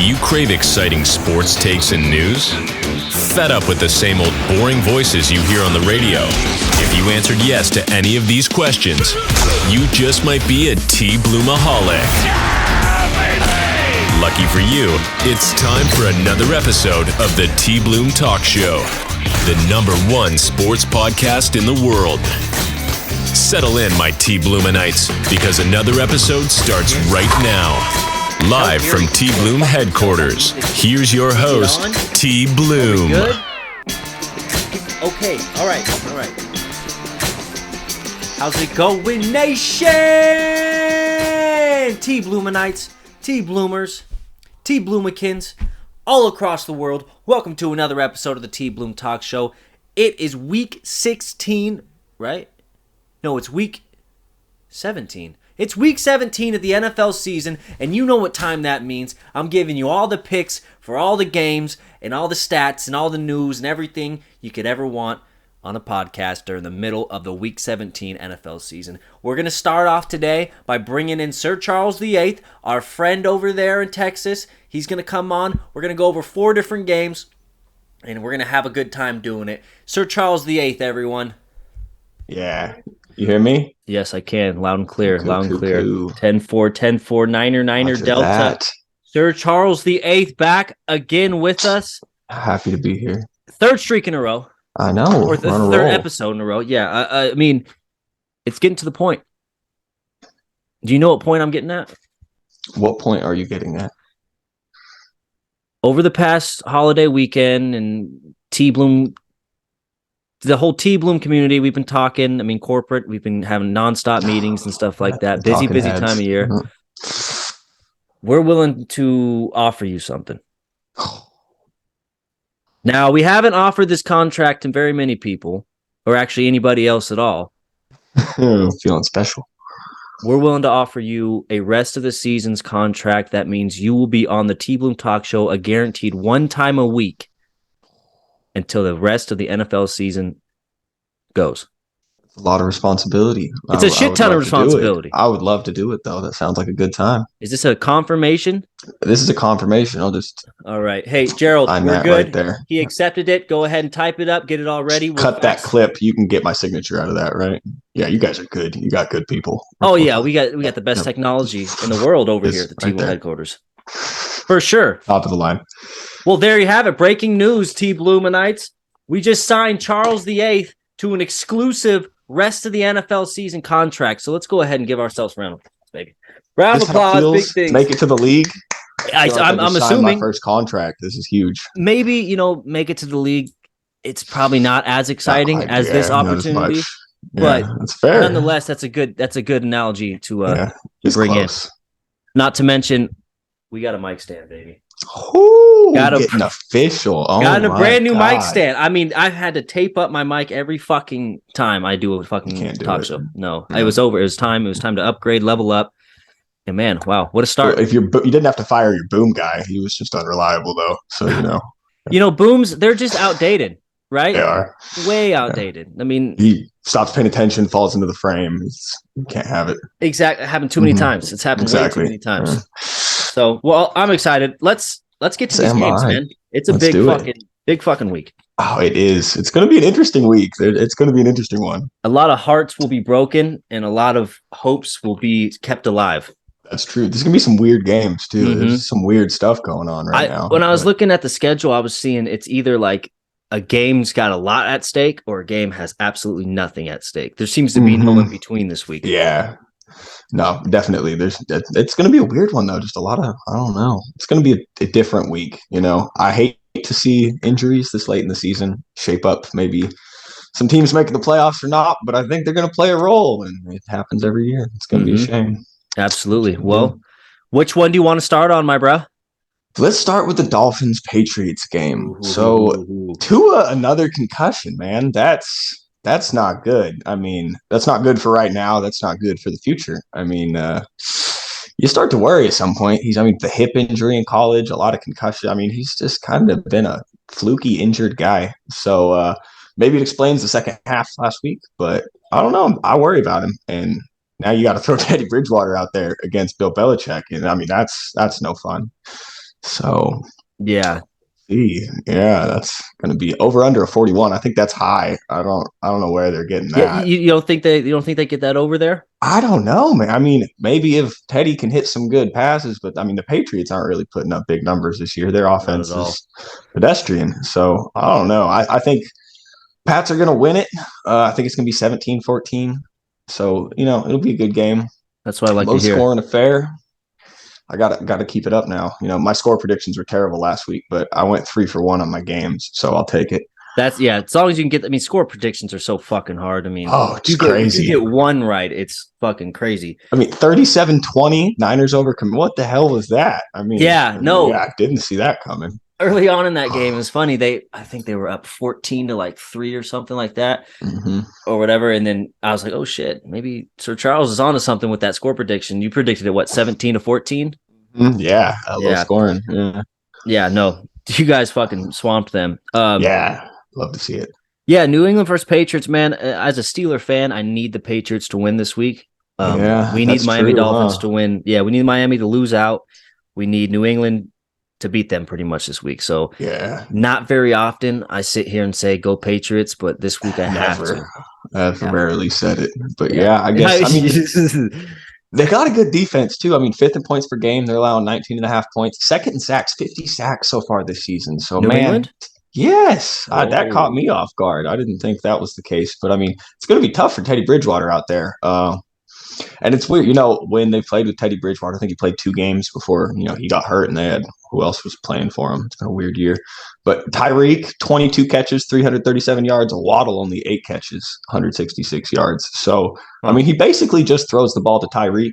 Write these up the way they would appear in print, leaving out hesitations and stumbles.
you crave exciting sports takes and news? Fed up with the same old boring voices you hear on the radio? If you answered yes to any of these questions, you just might be a TBloomaholic. Lucky for you, it's time for another episode of the TBloom Talk Show, the #1 sports podcast in the world. Settle in, my TBloomanites, because another episode starts right now. Live from TBloom headquarters, here's your host, TBloom. Good? Okay, all right. How's it going, nation? TBloomanites, TBloomers, TBloomikins, all across the world. Welcome to another episode of the TBloom Talk Show. It is week 16, right? No, it's week 17. It's week 17 of the NFL season, and you know what time that means. I'm giving you all the picks for all the games and all the stats and all the news and everything you could ever want on a podcast during the middle of the week 17 NFL season. We're going to start off today by bringing in Sir CharlesTheEighth, our friend over there in Texas. He's going to come on. We're going to go over 4 different games, and we're going to have a good time doing it. Sir CharlesTheEighth, everyone. Yeah. You hear me? Yes, I can. Loud and clear. Cool, loud and clear. cool. 10-4, Niner, Delta. That. Sir CharlesTheEighth back again with us. Happy to be here. 3rd streak in a row. I know. Or the 3rd episode in a row. Yeah, I mean, it's getting to the point. Do you know what point I'm getting at? What point are you getting at? Over the past holiday weekend and TBloom, the whole TBloom community, we've been talking. I mean, corporate, we've been having nonstop meetings and stuff like that. Busy Heads. time of year. Mm-hmm. We're willing to offer you something. Now, we haven't offered this contract to very many people, or actually anybody else at all. Feeling special. We're willing to offer you a rest of the season's contract. That means you will be on the TBloom Talk Show a guaranteed 1 time a week until the rest of the NFL season goes. It's a lot of responsibility. It's a shit ton of responsibility. I would love to do it, though. That sounds like a good time. Is this a confirmation? This is a confirmation. I'll just... All right. Hey, Gerald, we're good. Right there. He accepted it. Go ahead and type it up. Get it all ready. Cut that clip. You can get my signature out of that, right? Yeah, you guys are good. You got good people. Oh, yeah. We got the best technology in the world over here at the TBloom headquarters. For sure. Top of the line. Well, there you have it. Breaking news, TBloomanites. We just signed CharlesTheEighth to an exclusive rest of the NFL season contract. So let's go ahead and give ourselves a round of applause, baby. Round of applause, big things. Make it to the league. I'm assuming my first contract. This is huge. Maybe, make it to the league. It's probably not as exciting as this opportunity, but that's fair. Nonetheless, that's a good analogy to bring close. in. Not to mention, we got a mic stand, baby. Ooh, getting official. Got a brand new mic stand. I mean, I've had to tape up my mic every fucking time I do a fucking talk show. No, it was over. It was time. It was time to upgrade, level up. And man, wow, what a start! Well, you didn't have to fire your boom guy. He was just unreliable, though. So booms, they're just outdated, right? They are way outdated. I mean, he stops paying attention, falls into the frame. You can't have it. Exactly, it happened too many times. It's happened way too many times. Yeah. So, well, I'm excited. Let's get to these games, man. It's a big fucking week. Oh, it is. It's going to be an interesting week. It's going to be an interesting one. A lot of hearts will be broken, and a lot of hopes will be kept alive. That's true. There's going to be some weird games, too. Mm-hmm. There's some weird stuff going on right now. When I was looking at the schedule, I was seeing it's either like a game's got a lot at stake or a game has absolutely nothing at stake. There seems to be no in between this week. Yeah. No, definitely. It's going to be a weird one, though. Just a lot of, I don't know. It's going to be a different week. I hate to see injuries this late in the season shape up maybe some teams making the playoffs or not, but I think they're going to play a role, and it happens every year. It's going to be a shame. Absolutely. Well, which one do you want to start on, my bro? Let's start with the Dolphins-Patriots game. So, Tua, another concussion, man. That's not good. I mean, that's not good for right now. That's not good for the future. I mean, you start to worry at some point. The hip injury in college, a lot of concussion. I mean, he's just kind of been a fluky injured guy. So maybe it explains the second half last week, but I don't know. I worry about him. And now you got to throw Teddy Bridgewater out there against Bill Belichick. And I mean, that's no fun. So Yeah. yeah, that's going to be over under a 41. I think that's high. I don't know where they're getting Yeah, that. you don't think they get that over there? I don't know, man. I mean, maybe if Teddy can hit some good passes, but I mean, the Patriots aren't really putting up big numbers this year. Their Not at offense all. is pedestrian. So I don't know. I think Pats are going to win it. I think it's going to be 17-14. So, it'll be a good game. That's what I like Low to hear. scoring affair. I got to keep it up now. My score predictions were terrible last week, but I went 3 for 1 on my games, so I'll take it. As long as you can get. I mean, score predictions are so fucking hard. I mean, it's crazy. If you get one right, it's fucking crazy. I mean, 37-20, Niners over. What the hell was that? I mean, I didn't see that coming. Early on in that game, it was funny. I think they were up 14 to like 3 or something like that, or whatever. And then I was like, oh shit, maybe Sir Charles is onto something with that score prediction. You predicted it 17-14? Yeah, low scoring. Yeah, no, you guys fucking swamped them. Yeah, love to see it. Yeah, New England versus Patriots, man. As a Steeler fan, I need the Patriots to win this week. We need Miami Dolphins to win. Yeah, we need Miami to lose out. We need New England to beat them pretty much this week. So not very often I sit here and say go Patriots, but this week I have to. I've rarely said it, but I guess I mean they got a good defense too. I mean, 5th in points per game. They're allowing 19.5 points. 2nd in sacks, 50 sacks so far this season. So New England? Yes, that caught me off guard. I didn't think that was the case, but I mean, it's going to be tough for Teddy Bridgewater out there. And it's weird, when they played with Teddy Bridgewater, I think he played 2 games before, he got hurt, and they had who else was playing for him. It's been a weird year. But Tyreek, 22 catches, 337 yards. Waddle, only 8 catches, 166 yards. So, I mean, he basically just throws the ball to Tyreek.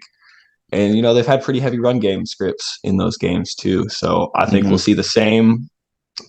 And, they've had pretty heavy run game scripts in those games, too. So I think we'll see the same.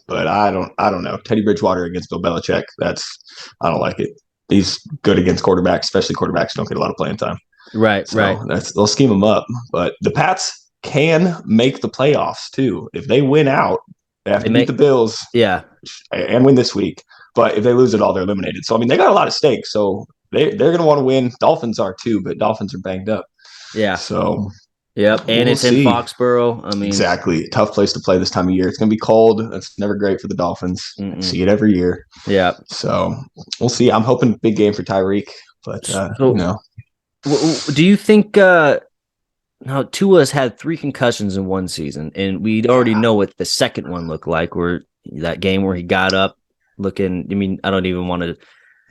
But I don't know. Teddy Bridgewater against Bill Belichick, I don't like it. He's good against quarterbacks, especially quarterbacks who don't get a lot of playing time. Right. They'll scheme them up. But the Pats can make the playoffs too. If they win out, they have to beat the Bills. Yeah. And win this week. But if they lose it all, they're eliminated. So I mean, they got a lot of stakes. So they're going to want to win. Dolphins are too, but Dolphins are banged up. Yeah. So. Yep, and it's in Foxborough. I mean, exactly, tough place to play this time of year. It's going to be cold. That's never great for the Dolphins. I see it every year. Yeah. So we'll see. I'm hoping big game for Tyreek, but do you think? Now Tua's had 3 concussions in one season, and we already know what the second one looked like. Where that game where he got up looking. I mean, I don't even want to.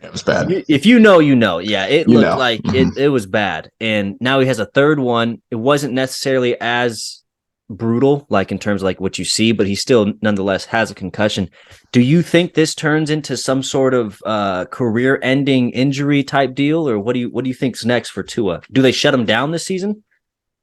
It was bad. If you know, Yeah, it looked like it was bad. And now he has a third one. It wasn't necessarily as brutal, like in terms of like what you see, but he still nonetheless has a concussion. Do you think this turns into some sort of career-ending injury type deal, or what do you think's next for Tua? Do they shut him down this season?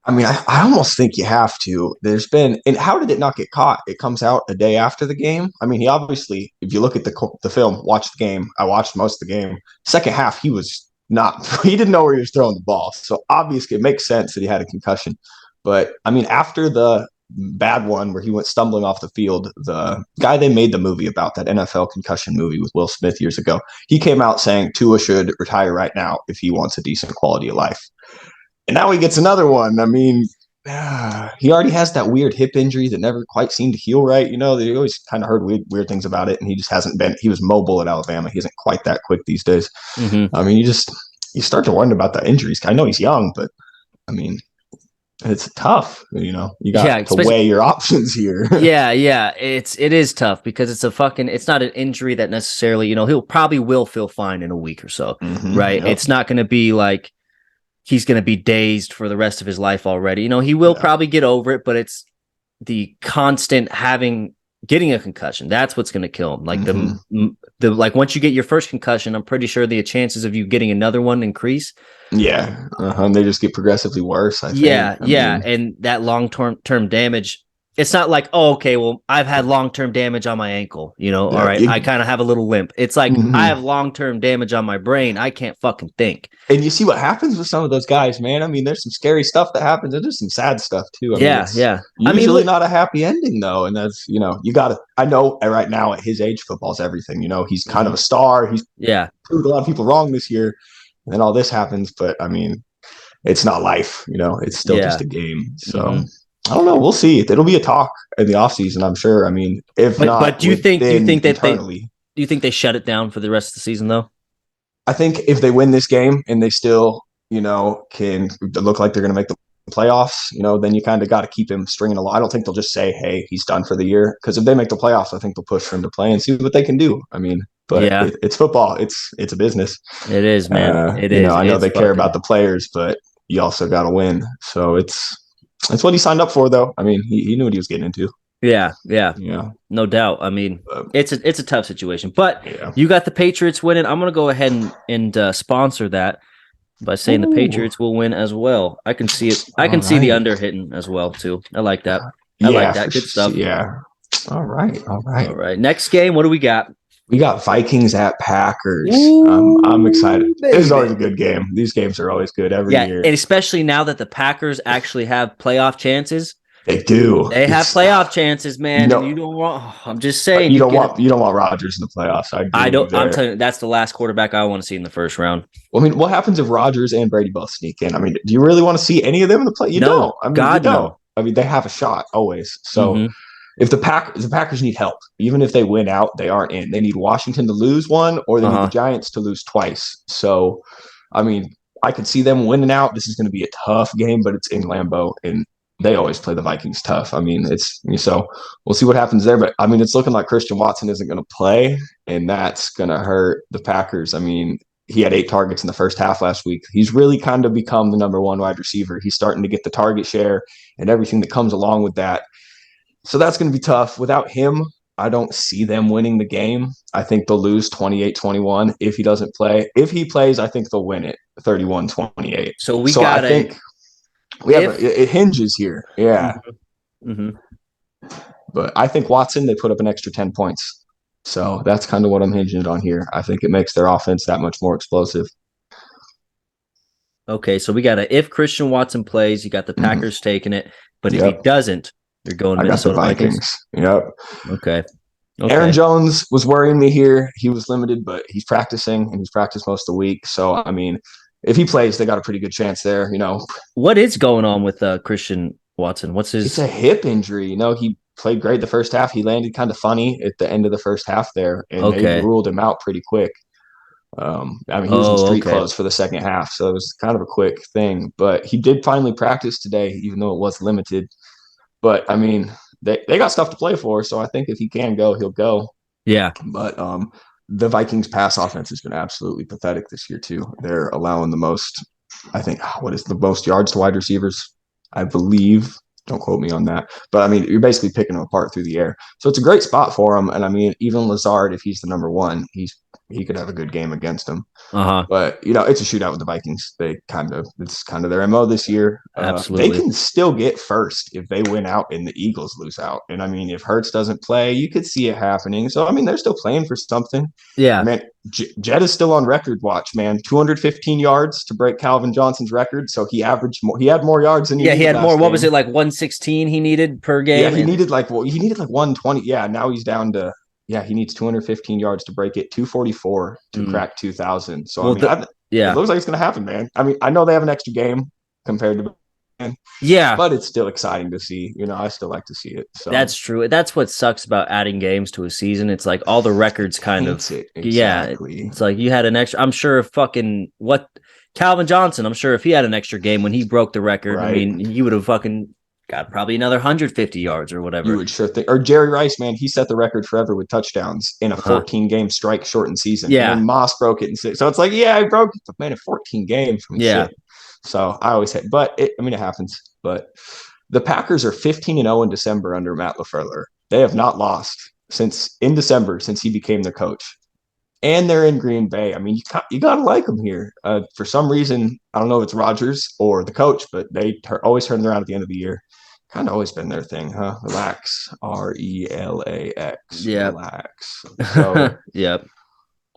I mean, I almost think you have to. And how did it not get caught? It comes out a day after the game. I mean, he obviously, if you look at the film, watch the game. I watched most of the game. Second half, he didn't know where he was throwing the ball. So obviously, it makes sense that he had a concussion. But I mean, after the bad one where he went stumbling off the field, the guy they made the movie about, that NFL concussion movie with Will Smith years ago, he came out saying Tua should retire right now if he wants a decent quality of life. And now he gets another one. I mean, he already has that weird hip injury that never quite seemed to heal right. They always kind of heard weird things about it, and he just hasn't been. He was mobile at Alabama. He isn't quite that quick these days. I mean, you start to wonder about the injuries. I know he's young, but I mean, it's tough. You got to weigh your options here. Yeah. It is tough because it's not an injury that necessarily, he'll probably will feel fine in a week or so, right? Yep. It's not going to be like he's going to be dazed for the rest of his life already. He will probably get over it, but it's the constant getting a concussion. That's what's going to kill him. Like the like once you get your first concussion, I'm pretty sure the chances of you getting another one increase. Yeah. And they just get progressively worse. I think. Yeah. And that long-term damage, it's not like, oh, okay, well, I've had long-term damage on my ankle, all right, I kind of have a little limp. It's like, I have long-term damage on my brain. I can't fucking think. And you see what happens with some of those guys, man. I mean, there's some scary stuff that happens, and there's some sad stuff, too. Usually not a happy ending, though. And that's, I know right now at his age, football's everything. He's kind of a star. He's proved a lot of people wrong this year. And then all this happens. But, I mean, it's not life, it's still just a game. So I don't know. We'll see. It'll be a talk in the offseason, I'm sure. I mean, if But not do you think that internally. do you think they shut it down for the rest of the season though? I think if they win this game and they still, can look like they're going to make the playoffs, then you kind of got to keep him stringing along. I don't think they'll just say, hey, he's done for the year. Because if they make the playoffs, I think they'll push for him to play and see what they can do. I mean, but Yeah, it's football. It's a business. it is, man. It is. I know It's they care fucking about the players, but you also got to win. So it's what he signed up for, though. I mean, he knew what he was getting into. yeah, Yeah. no doubt. I mean, it's a tough situation, but Yeah. you got the Patriots winning. I'm gonna go ahead and sponsor that by saying the Patriots will win as well. I can see it. I can see the under hitting as well too. I like that. I like that. Good stuff. Yeah. All right. All right. Next game. What do we got? We got Vikings at Packers. Ooh, I'm excited. baby. This is always a good game. These games are always good every year. And especially now that the Packers actually have playoff chances. They do. They have playoff chances, man. You don't want. I'm just saying. You don't want Rodgers in the playoffs. I don't. I'm telling you, that's the last quarterback I want to see in the first round. Well, I mean, what happens if Rodgers and Brady both sneak in? I mean, do you really want to see any of them in the play? You don't. I mean, God, you don't. No. I mean, they have a shot always. So if the Packers need help, even if they win out, they aren't in. They need Washington to lose one, or they need the Giants to lose twice. So, I mean, I could see them winning out. This is going to be a tough game, but it's in Lambeau, and they always play the Vikings tough. I mean, so we'll see what happens there. But I mean, it's looking like Christian Watson isn't going to play, and that's going to hurt the Packers. I mean, he had 8 targets in the first half last week. He's really kind of become the number 1 wide receiver. He's starting to get the target share and everything that comes along with that. So that's going to be tough. Without him, I don't see them winning the game. I think they'll lose 28-21 if he doesn't play. If he plays, I think they'll win it 31-28. So I think it hinges here. Yeah. But I think Watson, they put up an extra 10 points. So that's kind of what I'm hinging on here. I think it makes their offense that much more explosive. Okay, so we got if Christian Watson plays, you got the Packers taking it. But if he doesn't, you're going Minnesota Vikings. Yep. Okay. Aaron Jones was worrying me here. He was limited, but he's practicing, and he's practiced most of the week. So, I mean, if he plays, they got a pretty good chance there, What is going on with Christian Watson? What's his... It's a hip injury. He played great the first half. He landed kind of funny at the end of the first half there, and they ruled him out pretty quick. I mean, he was in street clothes for the second half, so it was kind of a quick thing. But he did finally practice today, even though it was limited. But, I mean, they got stuff to play for, so I think if he can go, he'll go. Yeah. But the Vikings pass offense has been absolutely pathetic this year, too. They're allowing the most, I think, what is the most yards to wide receivers, I believe. Don't quote me on that. But, I mean, you're basically picking them apart through the air. So it's a great spot for him. And, I mean, even Lazard, if he's the number 1, he could have a good game against him. But, it's a shootout with the Vikings. It's kind of their MO this year. Absolutely. They can still get first if they win out and the Eagles lose out. And, I mean, if Hurts doesn't play, you could see it happening. So, I mean, they're still playing for something. Yeah. Man, Jed is still on record watch, man. 215 yards to break Calvin Johnson's record. So he averaged more. He had more yards than he had more. What was it, like 116 he needed per game? Yeah, he needed like 120. Yeah, now he's down to he needs 215 yards to break it, 244 to crack 2,000. So it looks like it's going to happen, man. I mean, I know they have an extra game compared to but it's still exciting to see. I still like to see it. So that's true. That's what sucks about adding games to a season. It's like all the records kind of it's like you had an extra. I'm sure Calvin Johnson. I'm sure if he had an extra game when he broke the record, right. I mean, he would have fucking got probably another 150 yards or whatever. You would sure think. Or Jerry Rice, man, he set the record forever with touchdowns in a 14-game strike-shortened season. Yeah. And then Moss broke it in 6. So it's like, I broke it. But man, in 14 games. Shit. So I always hate, but it happens. But the Packers are 15-0 in December under Matt LaFleur. They have not lost since he became their coach. And they're in Green Bay. I mean, you got to like them here. For some reason, I don't know if it's Rodgers or the coach, but they always turn around at the end of the year. Kind of always been their thing, huh? Relax. RELAX. Yeah. Relax. So,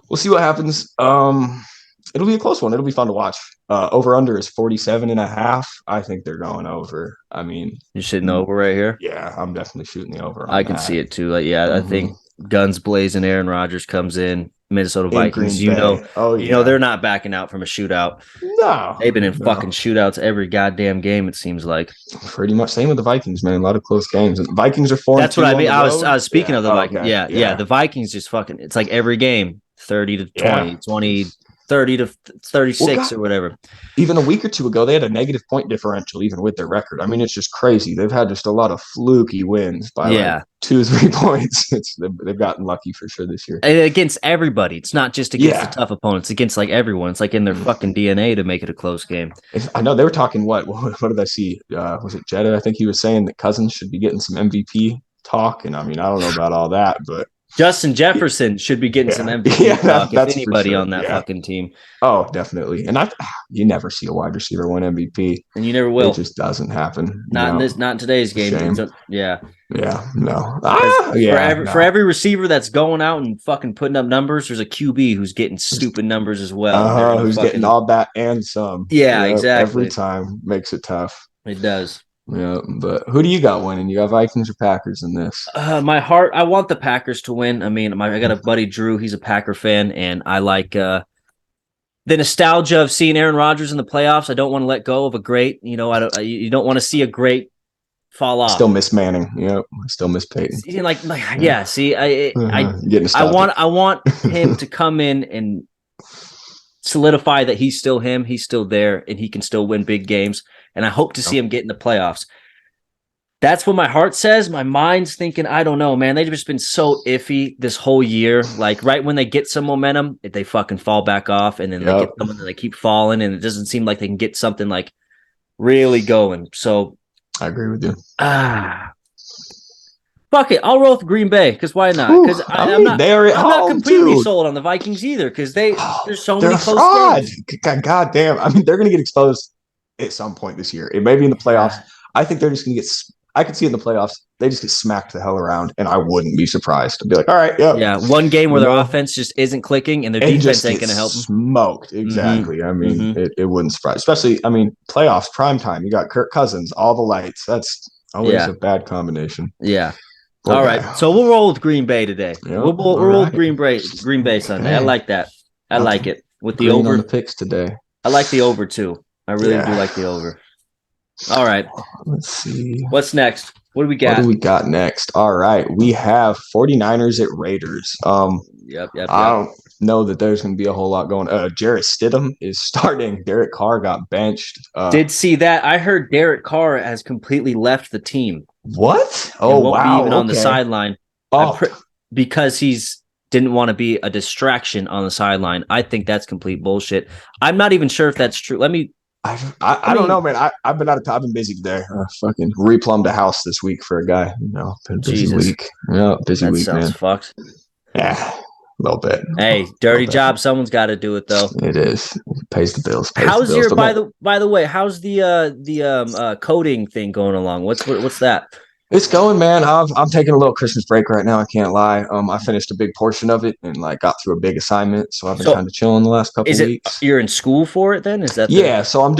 we'll see what happens. It'll be a close one. It'll be fun to watch. Over-under is 47.5. I think they're going over. I mean, you're shooting over right here? Yeah, I'm definitely shooting the over. I can see it too. Like, I think guns blazing, Aaron Rodgers comes in. Minnesota in Vikings. Green Bay. They're not backing out from a shootout. No. They've been in fucking shootouts every goddamn game, it seems like. Pretty much same with the Vikings, man. A lot of close games. And the Vikings are 4-2. That's what I mean. On the road. I was speaking of the Vikings. Okay. Yeah. The Vikings just fucking, it's like every game, 30 to 20, 20, 30 to 36 or whatever. Even a week or two ago, they had a negative point differential, even with their record. I mean, it's just crazy. They've had just a lot of fluky wins by like 2-3 points. They've gotten lucky for sure this year. And against everybody. It's not just against the tough opponents. It's against like everyone. It's like in their fucking DNA to make it a close game. I know they were talking, what did I see? Was it Jetta? I think he was saying that Cousins should be getting some MVP talk. And I mean, I don't know about all that, but Justin Jefferson should be getting some MVP talk if anybody on that fucking team. Oh, definitely. And you never see a wide receiver win MVP. And you never will. It just doesn't happen. Not in today's game. Yeah, no. For every receiver that's going out and fucking putting up numbers, there's a QB who's getting stupid numbers as well. Who's getting all that and some. Yeah, exactly. Every time makes it tough. It does. Yeah, but who do you got winning? You got Vikings or Packers in this? My heart, I want the Packers to win. I mean, I got a buddy, Drew. He's a Packer fan, and I like the nostalgia of seeing Aaron Rodgers in the playoffs. I don't want to let go of a great. You don't want to see a great fall off. Still miss Manning. Yep. Still miss Peyton. See, I want him to come in and solidify that he's still him. He's still there, and he can still win big games. And I hope to see him get in the playoffs. That's what my heart says. My mind's thinking, I don't know, man. They've just been so iffy this whole year. Like right when they get some momentum, they fucking fall back off, and then they get someone and they keep falling, and it doesn't seem like they can get something like really going. So I agree with you. Fuck it. I'll roll with Green Bay because why not? Because I'm not completely sold on the Vikings either because there's so many close games. God damn. I mean, they're going to get exposed at some point this year. It may be in the playoffs. I think they're just going to I could see in the playoffs, they just get smacked the hell around, and I wouldn't be surprised. I'd be like, all right, yeah. One game where their offense just isn't clicking, and their defense ain't going to help them. Smoked, exactly. Mm-hmm. I mean, it wouldn't surprise. Especially, I mean, playoffs, prime time. You got Kirk Cousins, all the lights. That's always a bad combination. Yeah. All right, so we'll roll with Green Bay today. Yep. We'll roll with Green Bay Sunday. I like that. I like it with the over on the picks today. I like the over too. I really do like the over. All right. Let's see. What's next? What do we got? What do we got next? All right. We have 49ers at Raiders. Yep. I don't know that there's going to be a whole lot going. Jarrett Stidham is starting. Derek Carr got benched. Did see that. I heard Derek Carr has completely left the team. What? Won't be even on the sideline. Because he's didn't want to be a distraction on the sideline. I think that's complete bullshit. I'm not even sure if that's true. I don't know, man. I've been I've been busy today. Fucking replumbed a house this week for a guy. Been a busy week. Yeah, busy week, man. That sounds fucked. Yeah, a little bit. Hey, dirty job. Someone's got to do it though. It is. It pays the bills. By the way? How's the coding thing going along? What's that? It's going, man. I'm taking a little Christmas break right now. I can't lie. I finished a big portion of it and got through a big assignment. So I've been kind of chilling the last couple of weeks. You're in school for it then? Is that? So I'm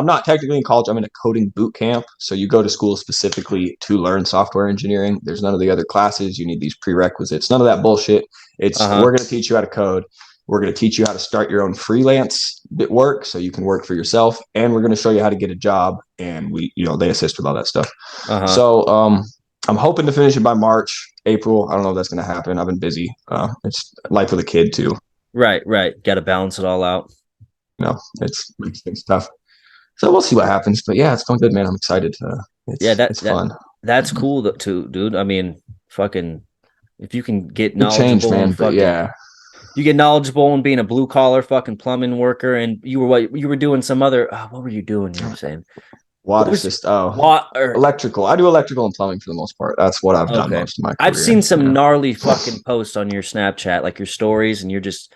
not technically in college. I'm in a coding boot camp. So you go to school specifically to learn software engineering. There's none of the other classes. You need these prerequisites. None of that bullshit. It's we're going to teach you how to code. We're going to teach you how to start your own freelance work so you can work for yourself. And we're going to show you how to get a job. And they assist with all that stuff. So I'm hoping to finish it by March, April. I don't know if that's going to happen. I've been busy. It's life with a kid too. Right. Got to balance it all out. It's tough. So we'll see what happens. But yeah, it's going good, man. I'm excited. It's fun. That's cool too, dude. I mean, fucking, if you can get knowledgeable, man. But yeah. You get knowledgeable in being a blue collar fucking plumbing worker, and you were doing some other. What were you doing? You were saying electrical. I do electrical and plumbing for the most part. That's what I've done most of my career. I've seen some gnarly fucking posts on your Snapchat, like your stories, and you're just.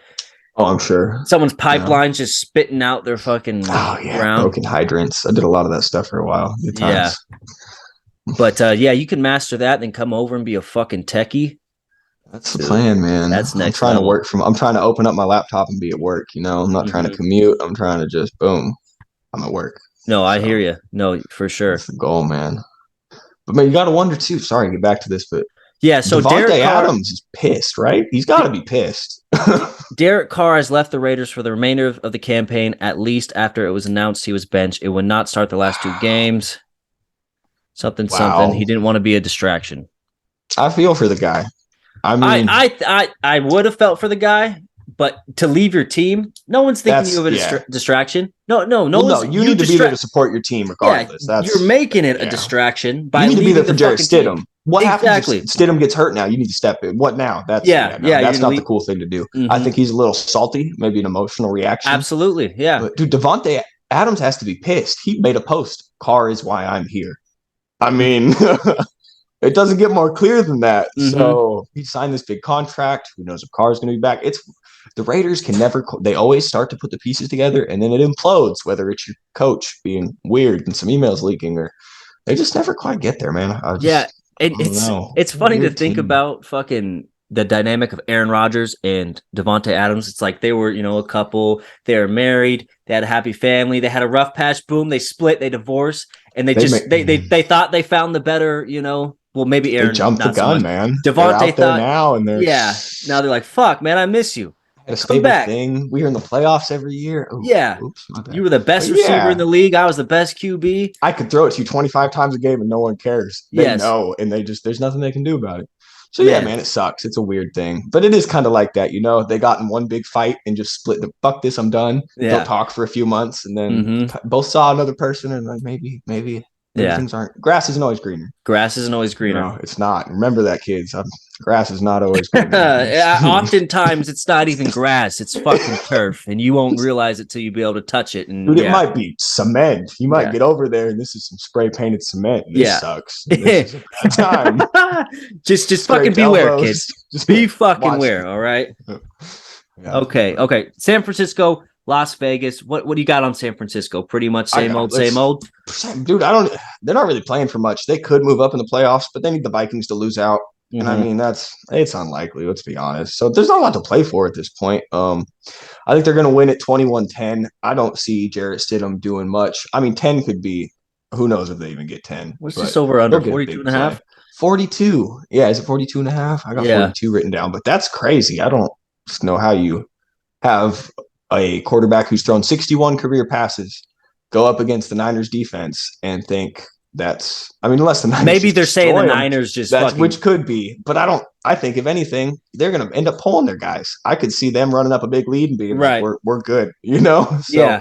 Oh, I'm sure. Someone's pipeline's just spitting out their fucking ground. Broken hydrants. I did a lot of that stuff for a while. Good times. Yeah. But you can master that, and then come over and be a fucking techie. That's the plan, man. That's next. I'm trying to open up my laptop and be at work. I'm not trying to commute. I'm trying to just boom. I'm at work. No, I hear you. No, for sure. That's the goal, man. But man, you got to wonder too. Sorry to get back to this, but Yeah, so Devontae Adams is pissed, right? He's got to be pissed. Derek Carr has left the Raiders for the remainder of the campaign, at least after it was announced he was benched. It would not start the last 2 games. Something. He didn't want to be a distraction. I feel for the guy. I mean, I would have felt for the guy, but to leave your team, no one's thinking you of a distraction. No. You need to be there to support your team regardless. You're making it a distraction by you need to be there for Jarrett Stidham. Team. What happens if Stidham gets hurt now? You need to step in. What now? That's not the cool thing to do. Mm-hmm. I think he's a little salty, maybe an emotional reaction. Absolutely, yeah. But, dude, Devontae Adams has to be pissed. He made a post. Carr is why I'm here. I mean, it doesn't get more clear than that. Mm-hmm. So he signed this big contract. Who knows if Carr is going to be back? The Raiders can never. They always start to put the pieces together, and then it implodes. Whether it's your coach being weird and some emails leaking, or they just never quite get there, man. It's funny to think about fucking the dynamic of Aaron Rodgers and Devontae Adams. It's like they were, a couple. They were married. They had a happy family. They had a rough patch. Boom. They split. They divorced, and they thought they found the better. Well, maybe Aaron jumped the gun, man. Devontae thought now, and now they're like, fuck, man, I miss you. A stable thing. We were in the playoffs every year. Ooh, oops, you were the best receiver in the league. I was the best QB. I could throw it to you 25 times a game and no one cares. They know, and there's nothing they can do about it. So man, it sucks. It's a weird thing, but it is kind of like that. They got in one big fight and just split the fuck this. I'm done. Don't talk for a few months, and then both saw another person and like maybe. Things aren't. Grass isn't always greener. Grass isn't always greener. No, it's not. Remember that, kids. Grass is not always greener. Oftentimes, it's not even grass. It's fucking turf, and you won't realize it till you be able to touch it. And dude, it might be cement. You might get over there, and this is some spray painted cement. This sucks. This is a bad time. just fucking beware, kids. Just be fucking aware. All right. Yeah. Okay. San Francisco. Las Vegas. What do you got on San Francisco? Pretty much same old. Dude, they're not really playing for much. They could move up in the playoffs, but they need the Vikings to lose out. Mm-hmm. And I mean, it's unlikely, let's be honest. So there's not a lot to play for at this point. I think they're going to win at 21-10. I don't see Jarrett Stidham doing much. I mean, 10 could be, who knows if they even get 10. What's this over under 42.5? 42. Yeah, is it 42.5? I got 42 written down, but that's crazy. I don't know how you have a quarterback who's thrown 61 career passes go up against the Niners defense and think unless the Niners maybe they're saying the Niners which could be, but I think if anything, they're going to end up pulling their guys. I could see them running up a big lead and being like, we're good, So,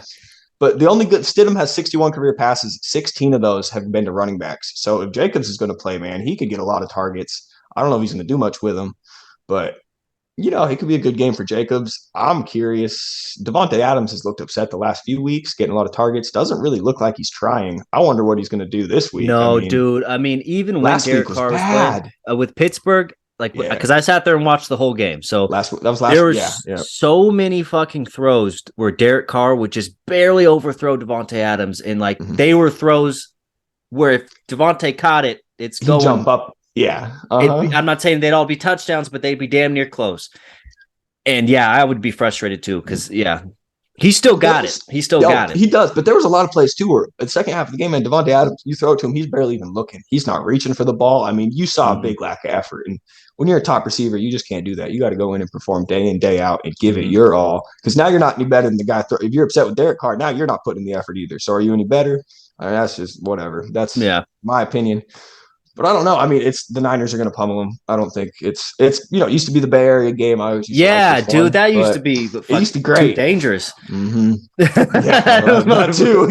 but the only good Stidham has 61 career passes. 16 of those have been to running backs. So if Jacobs is going to play, man, he could get a lot of targets. I don't know if he's going to do much with them, but it could be a good game for Jacobs. I'm curious. Devontae Adams has looked upset the last few weeks, getting a lot of targets. Doesn't really look like he's trying. I wonder what he's going to do this week. No, dude. I mean, even when Derek Carr was playing with Pittsburgh, because I sat there and watched the whole game. So there was so many fucking throws where Derek Carr would just barely overthrow Devontae Adams, and they were throws where if Devontae caught it, it's going jump up. Yeah. I'm not saying they'd all be touchdowns, but they'd be damn near close. And I would be frustrated too because he still got it. He still got it. He does, but there was a lot of plays too where the second half of the game, and Devontae Adams, you throw it to him, he's barely even looking. He's not reaching for the ball. I mean, you saw a big lack of effort, and when you're a top receiver, you just can't do that. You got to go in and perform day in, day out, and give it your all. Because now you're not any better than the guy. If you're upset with Derek Carr, now you're not putting in the effort either. So are you any better? I mean, that's just whatever. That's my opinion. But I don't know. I mean, the Niners are going to pummel them. I don't think it's it used to be the Bay Area game. I always that used to be. It used to be great. Too dangerous. Mm-hmm. That too.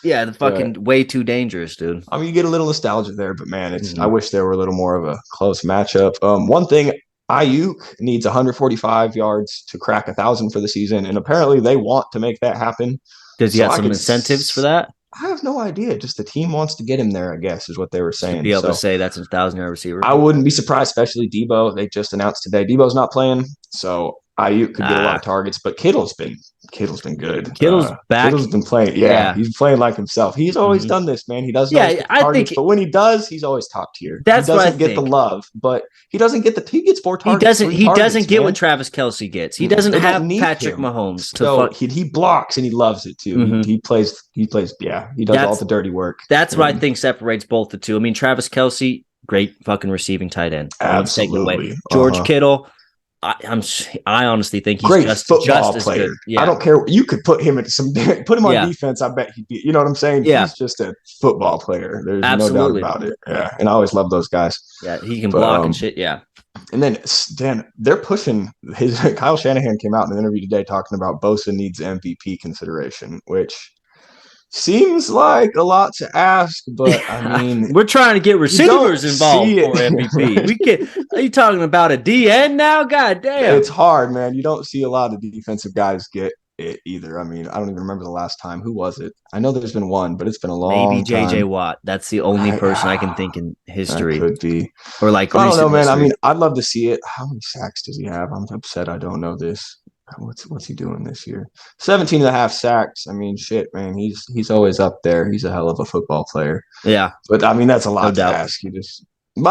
Yeah. The fucking way too dangerous, dude. I mean, you get a little nostalgia there, but man, I wish there were a little more of a close matchup. One thing, Ayuk needs 145 yards to crack 1,000 for the season, and apparently they want to make that happen. Does he have some incentives for that? I have no idea. Just the team wants to get him there, I guess, is what they were saying. To be able to say that's a 1,000-yard receiver. I wouldn't be surprised, especially Debo. They just announced today Debo's not playing, so Ayuk could get a lot of targets. But Kittle's been good. Kittle's back. Kittle's been playing. Yeah, he's playing like himself. He's always done this, man. He doesn't always get targets, but when he does, he's always top tier. That's he doesn't get the love, but he doesn't get he gets 4 targets. He doesn't get what Travis Kelce gets. He doesn't have Patrick Mahomes. He blocks and he loves it too. Mm-hmm. He plays. He does all the dirty work. That's what I think separates both the two. I mean, Travis Kelce, great fucking receiving tight end. No one's taking it away. Absolutely. George Kittle, I honestly think he's great just football as player. good. Yeah. I don't care. You could put him on Yeah. defense. I bet he'd be. You know what I'm saying? Yeah. He's just a football player. There's Absolutely. no doubt about it. Yeah, and I always love those guys. Yeah, he can block and shit. Yeah. And then Dan, they're pushing his. Kyle Shanahan came out in an interview today talking about Bosa needs MVP consideration, which seems like a lot to ask, but I mean, we're trying to get receivers involved for MVP. We can. Are you talking about a DN now? God damn, it's hard, man. You don't see a lot of defensive guys get it either. I mean, I don't even remember the last time. Who was it? I know there's been one, but it's been a long time. Maybe JJ Watt. That's the only person I can think in history. That could be. Or like, I don't know, man. history. I mean, I'd love to see it. How many sacks does he have? I'm upset I don't know this. What's he doing this year? 17 and a half sacks. I mean, shit, man. He's always up there. He's a hell of a football player. Yeah. But I mean, that's a lot to ask. I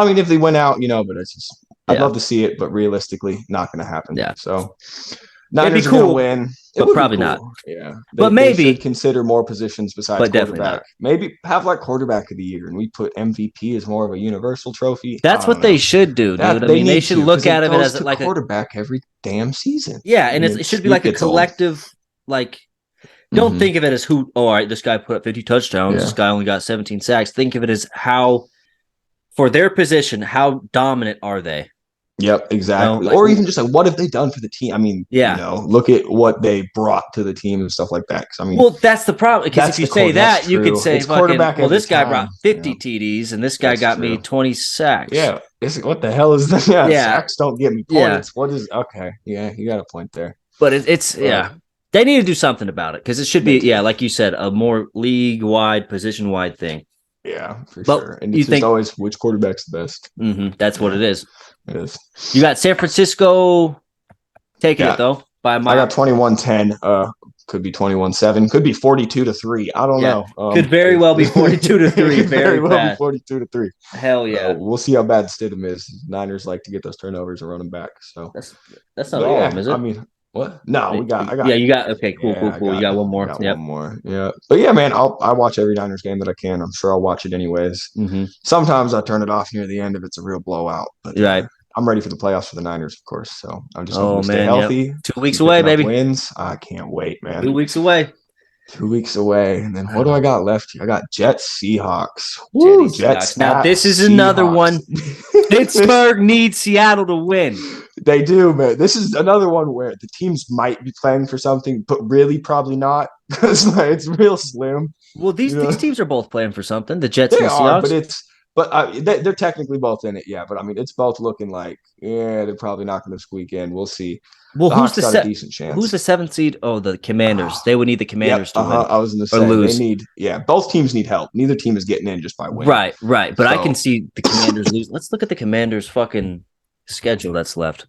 mean, if they went out, but it's just, I'd love to see it, but realistically, not going to happen. Yeah. So Niners cool, are going to win. But probably not. Yeah. But maybe they should consider more positions besides quarterback. Maybe have like quarterback of the year, and we put MVP as more of a universal trophy. That's what they should do, dude. I mean, they should look at it as like a quarterback every damn season. Yeah, and it should be like a collective, like, don't think of it as all right, this guy put up 50 touchdowns. Yeah. This guy only got 17 sacks. Think of it as how, for their position, how dominant are they? Yep, exactly. Or even just like, what have they done for the team? I mean, look at what they brought to the team and stuff like that. I mean, well, that's the problem. Because if you say that, you could say, this guy brought 50 TDs and this guy got me 20 sacks. Yeah. What the hell is that? Yeah, sacks don't get me points. What is, okay. Yeah, you got a point there. But it's they need to do something about it because it should be, like you said, a more league-wide, position-wide thing. Yeah, for sure. And it's just always which quarterback's the best. That's what it is. It is. You got San Francisco taking it though by a mile. I got 21-10. Could be 21-7. Could be 42-3. I don't know. Could very well be 42-3. Very well be 42-3. Hell yeah. We'll see how bad Stidham is. Niners like to get those turnovers and run them back. So that's not all of them, is it? I mean, what? No, you got. Okay, cool. You got one more. One more. Yeah, but yeah, man, I watch every Niners game that I can. I'm sure I'll watch it anyways. Mm-hmm. Sometimes I turn it off near the end if it's a real blowout. But right. I'm ready for the playoffs for the Niners, of course. So I'm just hoping to stay healthy. Yep. 2 weeks away, baby. Wins. I can't wait, man. 2 weeks away. 2 weeks away, and then what do I got left here? I got Jets, Seahawks. Woo, Jets. Now this is another one. Pittsburgh needs Seattle to win. They do, man. This is another one where the teams might be playing for something, but really probably not because it's real slim. Well, these teams are both playing for something. The Jets and the Seahawks. But they're technically both in it, yeah. But I mean, it's both looking like, they're probably not going to squeak in. We'll see. Well, who's a decent chance? Who's the 7th seed? Oh, the Commanders. They would need the Commanders to win. I was going to say lose. They need. Yeah, both teams need help. Neither team is getting in just by winning. Right. But I can see the Commanders lose. Let's look at the Commanders' fucking schedule that's left.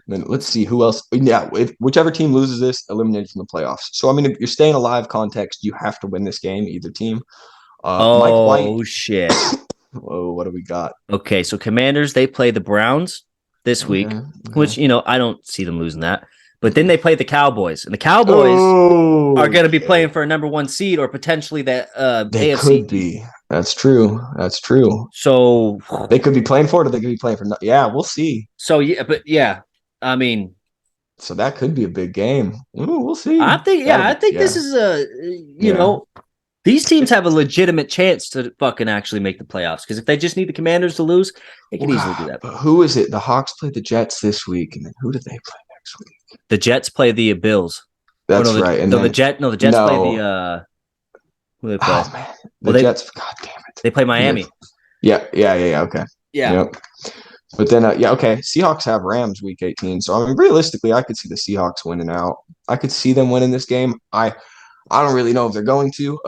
Then let's see who else. Yeah, whichever team loses this, eliminated from the playoffs. So I mean, if you're staying alive context, you have to win this game. Either team. Mike White. Shit. Whoa, what do we got? Okay, so Commanders, they play the Browns this week, which, I don't see them losing that. But then they play the Cowboys, and the Cowboys are going to be playing for a number 1 seed or potentially that they AFC. Could be. That's true. So they could be playing for it, or they could be playing for. Yeah, we'll see. So I mean, so that could be a big game. Ooh, we'll see. I think this is these teams have a legitimate chance to fucking actually make the playoffs because if they just need the Commanders to lose, they can easily do that. But who is it? The Hawks play the Jets this week, and then who do they play next week? The Jets play the Bills. That's right. The Jets play the. Who do they play? Oh man, the Jets. God damn it! They play Miami. Yeah. Okay. Yeah. Yep. But then, okay. Seahawks have Rams week 18, so I mean, realistically, I could see the Seahawks winning out. I could see them winning this game. I don't really know if they're going to.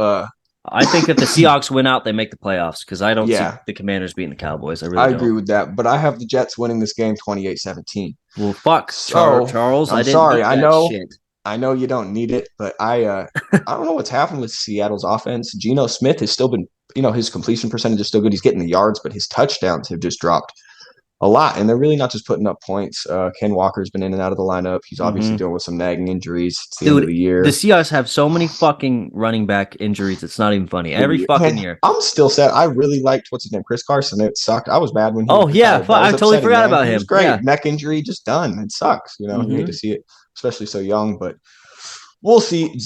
I think if the Seahawks win out, they make the playoffs because I don't see the Commanders beating the Cowboys. I agree with that, but I have the Jets winning this game 28-17. Well, fuck, Charles. I'm sorry. I know. Shit. I know you don't need it, but I don't know what's happened with Seattle's offense. Geno Smith has still been, his completion percentage is still good. He's getting the yards, but his touchdowns have just dropped a lot, and they're really not just putting up points. Ken Walker's been in and out of the lineup. He's obviously dealing with some nagging injuries. It's the end of the year. The Seahawks have so many fucking running back injuries. It's not even funny. Every fucking year. I'm still sad. I really liked what's his name, Chris Carson. It sucked. I was mad when he. Oh yeah, I totally forgot about him. He was great. Yeah. Neck injury, just done. It sucks. You hate to see it, especially so young. But we'll see.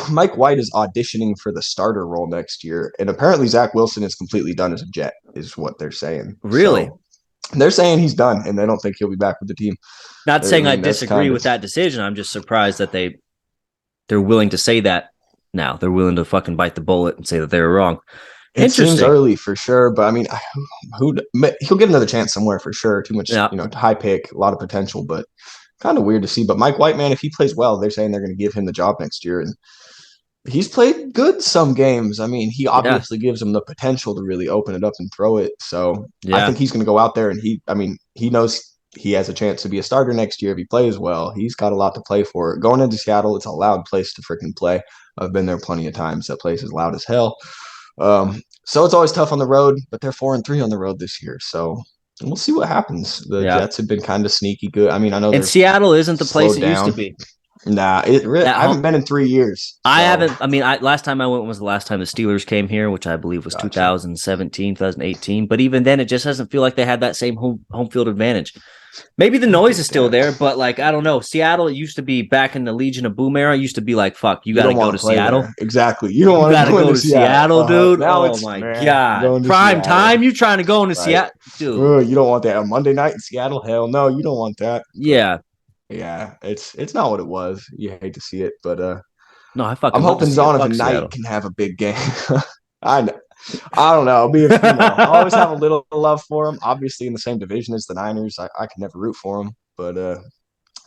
Mike White is auditioning for the starter role next year, and apparently Zach Wilson is completely done as a Jet, is what they're saying. Really? So, they're saying he's done, and they don't think he'll be back with the team. Not saying I disagree with that decision. I'm just surprised that they're willing to say that now. They're willing to fucking bite the bullet and say that they were wrong. It seems early for sure, but I mean, he'll get another chance somewhere for sure. Too much, high pick, a lot of potential, but kind of weird to see. But Mike White, man, if he plays well, they're saying they're going to give him the job next year, and he's played good some games. I mean, he obviously gives him the potential to really open it up and throw it. So I think he's going to go out there and he knows he has a chance to be a starter next year if he plays well. He's got a lot to play for. Going into Seattle, it's a loud place to freaking play. I've been there plenty of times. That place is loud as hell. So it's always tough on the road, but they're 4-3 on the road this year. So we'll see what happens. The Jets have been kind of sneaky good. I mean, I know. And Seattle isn't the place it used to be. Nah, I haven't been in 3 years. So. I haven't. I mean, last time I went was the last time the Steelers came here, which I believe was 2017, 2018. But even then, it just doesn't feel like they had that same home field advantage. Maybe the noise is still there, but like, I don't know. Seattle, it used to be back in the Legion of Boom era. It used to be like, fuck, you got to go to Seattle. There. Exactly. You don't want to go to Seattle, dude. Oh my God. Prime time. You trying to go into Seattle, dude. You don't want that. On Monday night in Seattle? Hell no, you don't want that. Yeah. Yeah, it's not what it was. You hate to see it, but no, I'm hoping Zonovan Knight can have a big game. I don't know. I always have a little love for him. Obviously, in the same division as the Niners, I can never root for him. But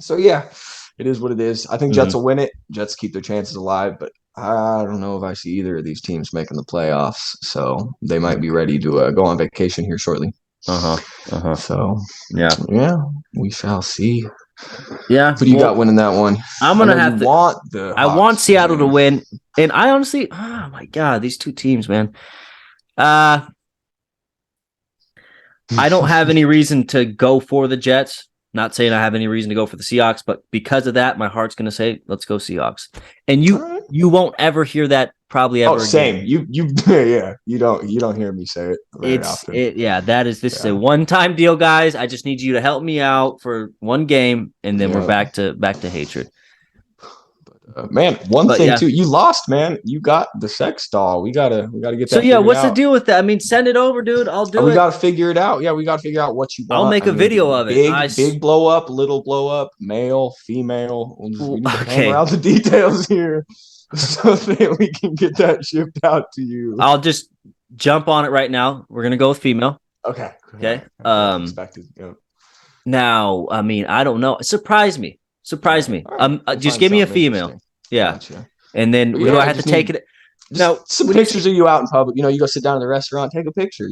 so yeah, it is what it is. I think Jets will win it. Jets keep their chances alive, but I don't know if I see either of these teams making the playoffs. So they might be ready to go on vacation here shortly. So yeah, we shall see. Yeah, but you got winning that one. I'm gonna have to. I want Seattle to win, and I honestly, oh my God, these two teams, man. I don't have any reason to go for the Jets. Not saying I have any reason to go for the Seahawks, but because of that, my heart's gonna say, "Let's go Seahawks." And you won't ever hear that probably ever. Same. Again. You don't hear me say it very often. This is a one-time deal, guys. I just need you to help me out for one game, and then we're back to hatred. Man, one thing too, you lost, man. You got the sex doll. We gotta get that. So what's the deal with that? I mean, send it over, dude. I'll do it. We gotta figure it out. Yeah, we gotta figure out what you want. I'll make a video of it. Big blow up, little blow up, male, female. We need to hammer out the details here so that we can get that shipped out to you. I'll just jump on it right now. We're gonna go with female. Okay. Now, I mean, I don't know. Surprise me. Right. Just give me a female. Yeah. Gotcha. And then do I have to take it? No. Some pictures of you out in public. You go sit down in the restaurant, take a picture,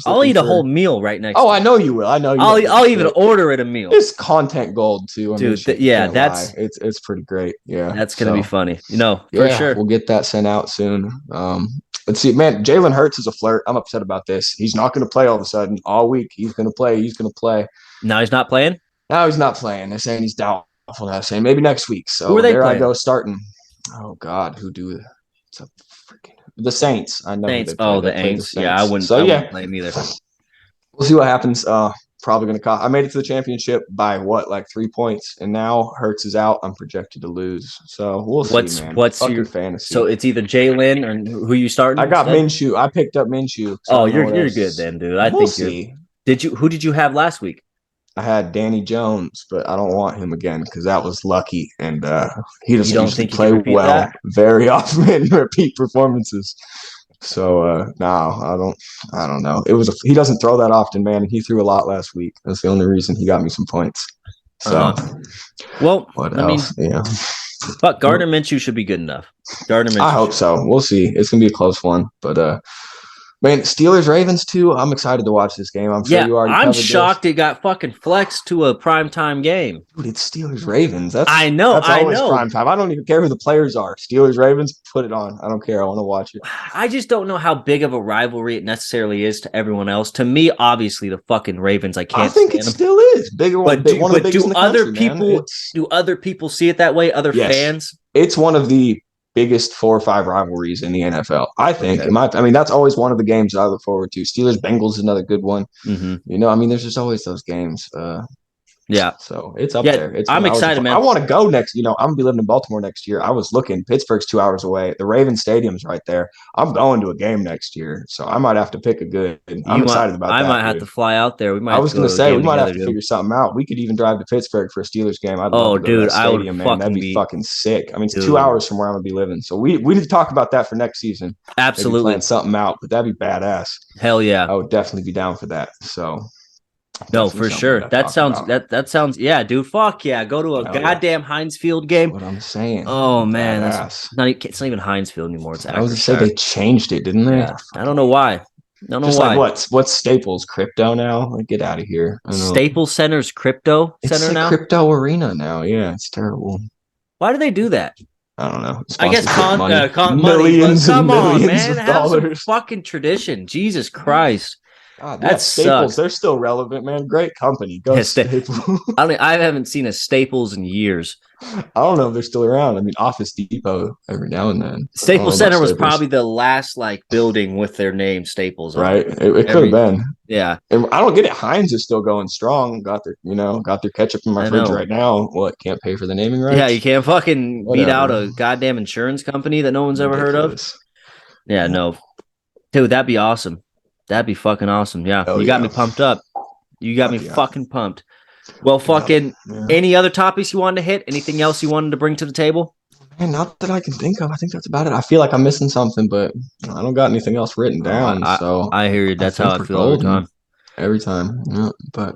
I'll eat a whole meal right next. I know you will. I know you I'll even order it a meal. It's content gold too. Dude, that's it's pretty great. Yeah. That's gonna be funny. For sure. We'll get that sent out soon. Let's see, man. Jalen Hurts is a flirt. I'm upset about this. He's not gonna play all of a sudden all week. He's gonna play. Now he's not playing? Now he's not playing. They're saying he's doubtful. They're saying maybe next week. So who are they there playing? I go starting. Oh God, it's a freaking the Saints. I know Saints. The Saints. Yeah, I wouldn't. So I wouldn't play them either. We'll see what happens. Probably gonna cost. I made it to the championship by 3 points, and now Hurts is out. I'm projected to lose. So we'll see. Man. What's your fantasy? So it's either Jalen or who you starting? I got Minshew. I picked up Minshew. So you're good then, dude. I think you're. Who did you have last week? I had Danny Jones, but I don't want him again because that was lucky, and he doesn't usually play well very often in repeat performances. So no, I don't know. He doesn't throw that often, man. And he threw a lot last week. That's the only reason he got me some points. So, what else? But Gardner Minshew should be good enough. I hope so. We'll see. It's gonna be a close one, but Man, Steelers-Ravens too. I'm excited to watch this game. I'm sure you already I'm covered shocked this. it got fucking flexed to a primetime game. Dude, it's Steelers-Ravens. That's I know. always prime time. I don't even care who the players are. Steelers-Ravens, put it on. I don't care. I want to watch it. I just don't know how big of a rivalry it necessarily is to everyone else. To me, obviously, the fucking Ravens. I can't. I think it still is bigger. One of the biggest in the country, man. Do other people see it that way? Other fans? It's one of the biggest 4 or 5 rivalries in the NFL. I think. Okay. That's always one of the games I look forward to. Steelers-Bengals is another good one. Mm-hmm. There's just always those games. Yeah. So it's up there. I'm excited, man. I want to go next. I'm going to be living in Baltimore next year. I was looking. Pittsburgh's 2 hours away. The Ravens Stadium's right there. I'm going to a game next year. So I might have to pick a good. I'm excited about that. I might have to fly out there. I was going to say, we might have to figure something out. We could even drive to Pittsburgh for a Steelers game. I'd love to go to that stadium, man. That'd be fucking sick. It's 2 hours from where I'm going to be living. So we need to talk about that for next season. Absolutely. Maybe plan something out, but that'd be badass. Hell yeah. I would definitely be down for that. So. No, for sure. That sounds yeah, dude. Fuck yeah. Go to a goddamn Heinz Field game. What I'm saying. Oh man, it's not even Heinz Field anymore. It's I was gonna say they changed it, didn't they? Yeah. I don't know why. I don't know why. Like what's Staples crypto now? Like, get out of here. Staples Center's crypto center now. Crypto arena now. Yeah, it's terrible. Why do they do that? I don't know. I guess money. Millions. Come on, man. Of Have dollars. some fucking tradition. Jesus Christ. God, that's Staples. They're still relevant, man. Great company. Go Staples. I haven't seen a Staples in years. I don't know if they're still around. Office Depot every now and then. Staples Center was probably the last building with their name Staples. Right. It could have been. Yeah. And I don't get it. Heinz is still going strong. Got their ketchup in my fridge right now. What? Can't pay for the naming rights? Yeah, you can't fucking beat out a goddamn insurance company that no one's ever heard of. Yeah, no. Dude, that'd be awesome. That'd be fucking awesome. Yeah. You got me pumped up. You got me fucking pumped. Well, fucking any other topics you wanted to hit? Anything else you wanted to bring to the table? Man, not that I can think of. I think that's about it. I feel like I'm missing something, but I don't got anything else written down. I hear you. That's how I feel every time. Every time. Yeah, but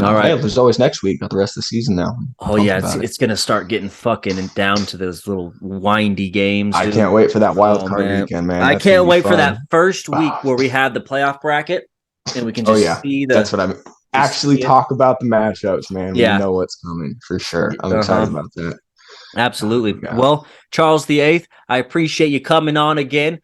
all right. Hey, there's always next week. Got the rest of the season now. Oh yeah, it's gonna start getting fucking down to those little windy games. Dude. I can't wait for that wild card weekend, man. I can't wait for that first week where we have the playoff bracket and we can just see the. That's what I'm actually talk about the matchups, man. Yeah. We know what's coming for sure. I'm excited about that. Absolutely. Well, Charles the 8th, I appreciate you coming on again.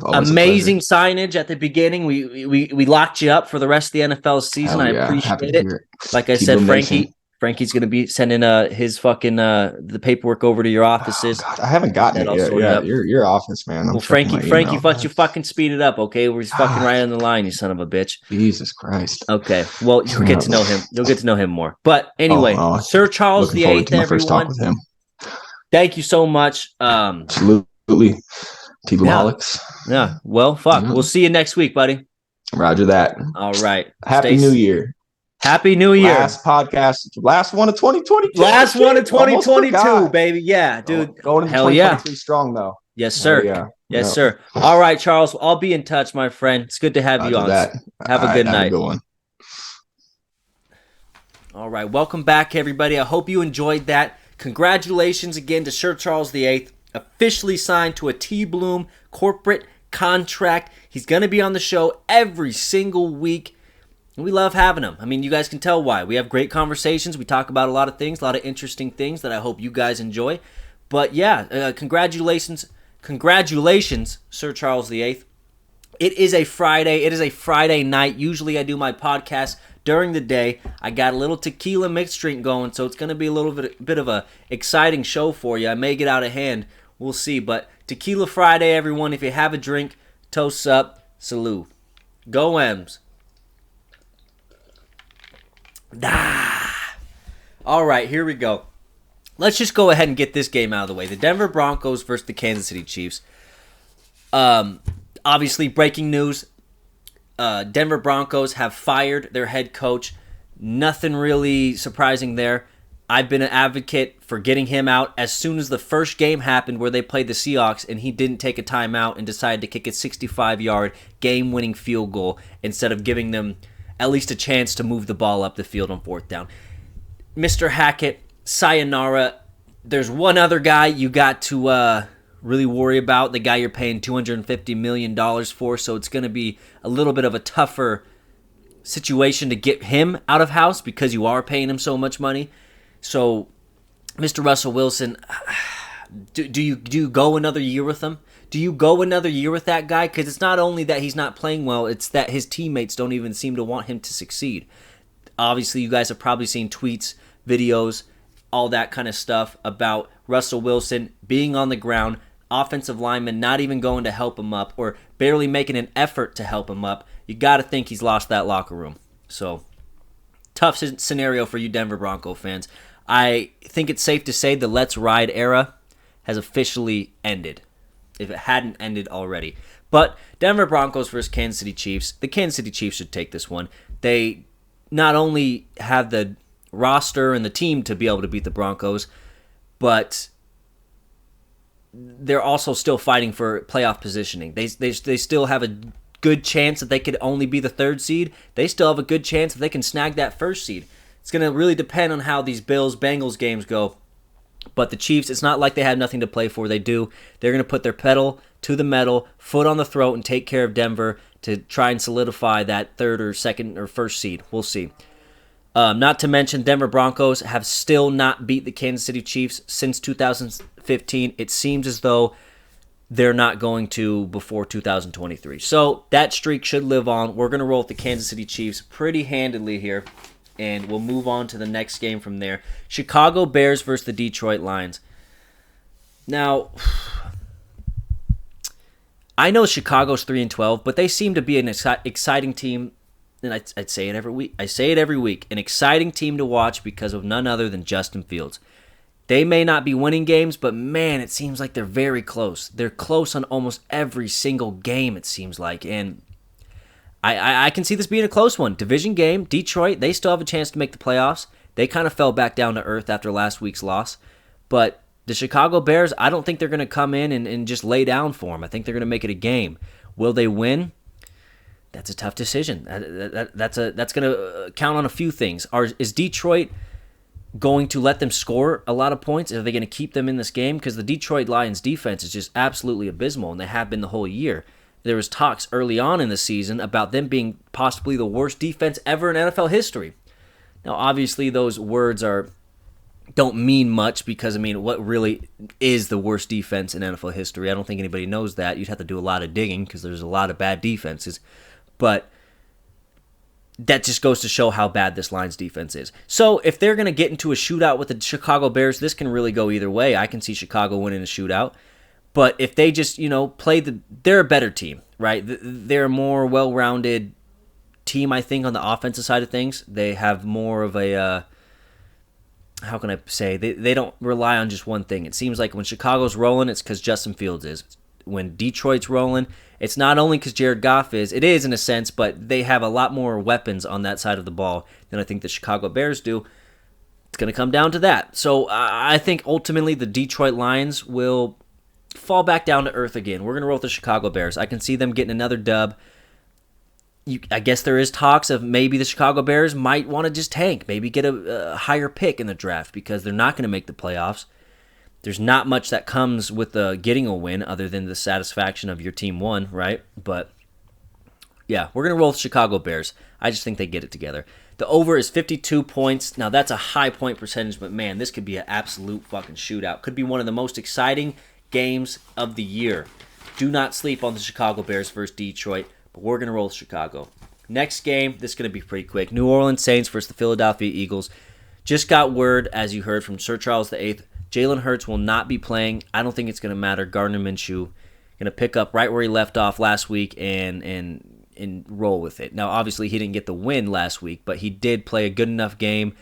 Amazing signage at the beginning. We locked you up for the rest of the NFL season. I appreciate it. Like I said, Frankie's going to be sending his fucking the paperwork over to your offices. Oh, God, I haven't gotten it yet. Yeah, your office, man. Well, Frankie, fuck you fucking speed it up, okay? We're fucking right on the line, you son of a bitch. Jesus Christ. Okay, well, you'll get to know him. You'll get to know him more. But anyway, Sir Charles the 8th, everyone. First talk with him. Thank you so much. Absolutely. TBloom. Yeah. Well, fuck. We'll see you next week, buddy. Roger that. All right. Happy New Year. Happy New Year. Last podcast. Last one of 2022. Last one of 2022, baby. Yeah, dude. Going into 2023 strong, though. Yes, sir. Yes, sir. All right, Charles. I'll be in touch, my friend. It's good to have you on. Have a good night. Have a good one. All right. Welcome back, everybody. I hope you enjoyed that. Congratulations again to Sir Charles VIII. Officially signed to a TBloom corporate contract. He's going to be on the show every single week. And we love having him. I mean, you guys can tell why. We have great conversations. We talk about a lot of things, a lot of interesting things that I hope you guys enjoy. But yeah, congratulations, Sir Charles VIII. It is a Friday. It is a Friday night. Usually I do my podcast during the day. I got a little tequila mixed drink going, so it's going to be a little bit of a exciting show for you. I may get out of hand. We'll see. But Tequila Friday, everyone. If you have a drink, toast up. Salute. Go M's. All right, here we go. Let's just go ahead and get this game out of the way. The Denver Broncos versus the Kansas City Chiefs. Obviously, breaking news. Denver Broncos have fired their head coach. Nothing really surprising there. I've been an advocate for getting him out as soon as the first game happened where they played the Seahawks and he didn't take a timeout and decided to kick a 65-yard game-winning field goal instead of giving them at least a chance to move the ball up the field on fourth down. Mr. Hackett, sayonara. There's one other guy you got to really worry about, the guy you're paying $250 million for, so it's going to be a little bit of a tougher situation to get him out of house because you are paying him so much money. So, Mr. Russell Wilson, do you go another year with him? Do you go another year with that guy? Because it's not only that he's not playing well, it's that his teammates don't even seem to want him to succeed. Obviously, you guys have probably seen tweets, videos, all that kind of stuff about Russell Wilson being on the ground, offensive linemen not even going to help him up or barely making an effort to help him up. You got to think he's lost that locker room. So, tough scenario for you Denver Bronco fans. I think it's safe to say the Let's Ride era has officially ended, if it hadn't ended already. But Denver Broncos versus Kansas City Chiefs. The Kansas City Chiefs should take this one. They not only have the roster and the team to be able to beat the Broncos, but they're also still fighting for playoff positioning. They still have a good chance that they could only be the third seed. They still have a good chance that they can snag that first seed. It's going to really depend on how these Bills-Bengals games go. But the Chiefs, it's not like they have nothing to play for. They do. They're going to put their pedal to the metal, foot on the throat, and take care of Denver to try and solidify that third or second or first seed. We'll see. Not to mention, Denver Broncos have still not beat the Kansas City Chiefs since 2015. It seems as though they're not going to before 2023. So that streak should live on. We're going to roll with the Kansas City Chiefs pretty handedly here, and we'll move on to the next game from there. Chicago Bears versus the Detroit Lions. Now, I know Chicago's 3-12, but they seem to be an exciting team. And I'd say it every week. I say it every week. An exciting team to watch because of none other than Justin Fields. They may not be winning games, but man, it seems like they're very close. They're close on almost every single game, it seems like. And I can see this being a close one. Division game, Detroit, they still have a chance to make the playoffs. They kind of fell back down to earth after last week's loss. But the Chicago Bears, I don't think they're going to come in and just lay down for them. I think they're going to make it a game. Will they win? That's a tough decision. That's going to count on a few things. Is Detroit going to let them score a lot of points? Are they going to keep them in this game? Because the Detroit Lions defense is just absolutely abysmal, and they have been the whole year. There was talks early on in the season about them being possibly the worst defense ever in NFL history. Now, obviously, those words don't mean much because, what really is the worst defense in NFL history? I don't think anybody knows that. You'd have to do a lot of digging because there's a lot of bad defenses. But that just goes to show how bad this Lions defense is. So if they're going to get into a shootout with the Chicago Bears, this can really go either way. I can see Chicago winning a shootout. But if they just, they're a better team, right? They're a more well-rounded team, I think, on the offensive side of things. They have more of a, how can I say, they don't rely on just one thing. It seems like when Chicago's rolling, it's because Justin Fields is. When Detroit's rolling, it's not only because Jared Goff is. It is in a sense, but they have a lot more weapons on that side of the ball than I think the Chicago Bears do. It's going to come down to that. So I think ultimately the Detroit Lions will fall back down to earth again. We're going to roll with the Chicago Bears. I can see them getting another dub. I guess there is talks of maybe the Chicago Bears might want to just tank, maybe get a higher pick in the draft because they're not going to make the playoffs. There's not much that comes with getting a win other than the satisfaction of your team won, right? But, yeah, we're going to roll with Chicago Bears. I just think they get it together. The over is 52 points. Now, that's a high point percentage, but, man, this could be an absolute fucking shootout. Could be one of the most exciting games of the year. Do not sleep on the Chicago Bears versus Detroit, but we're going to roll with Chicago. Next game, this is going to be pretty quick. New Orleans Saints versus the Philadelphia Eagles. Just got word, as you heard from Sir Charles VIII, Jalen Hurts will not be playing. I don't think it's going to matter. Gardner Minshew going to pick up right where he left off last week and roll with it. Now, obviously, he didn't get the win last week, but he did play a good enough game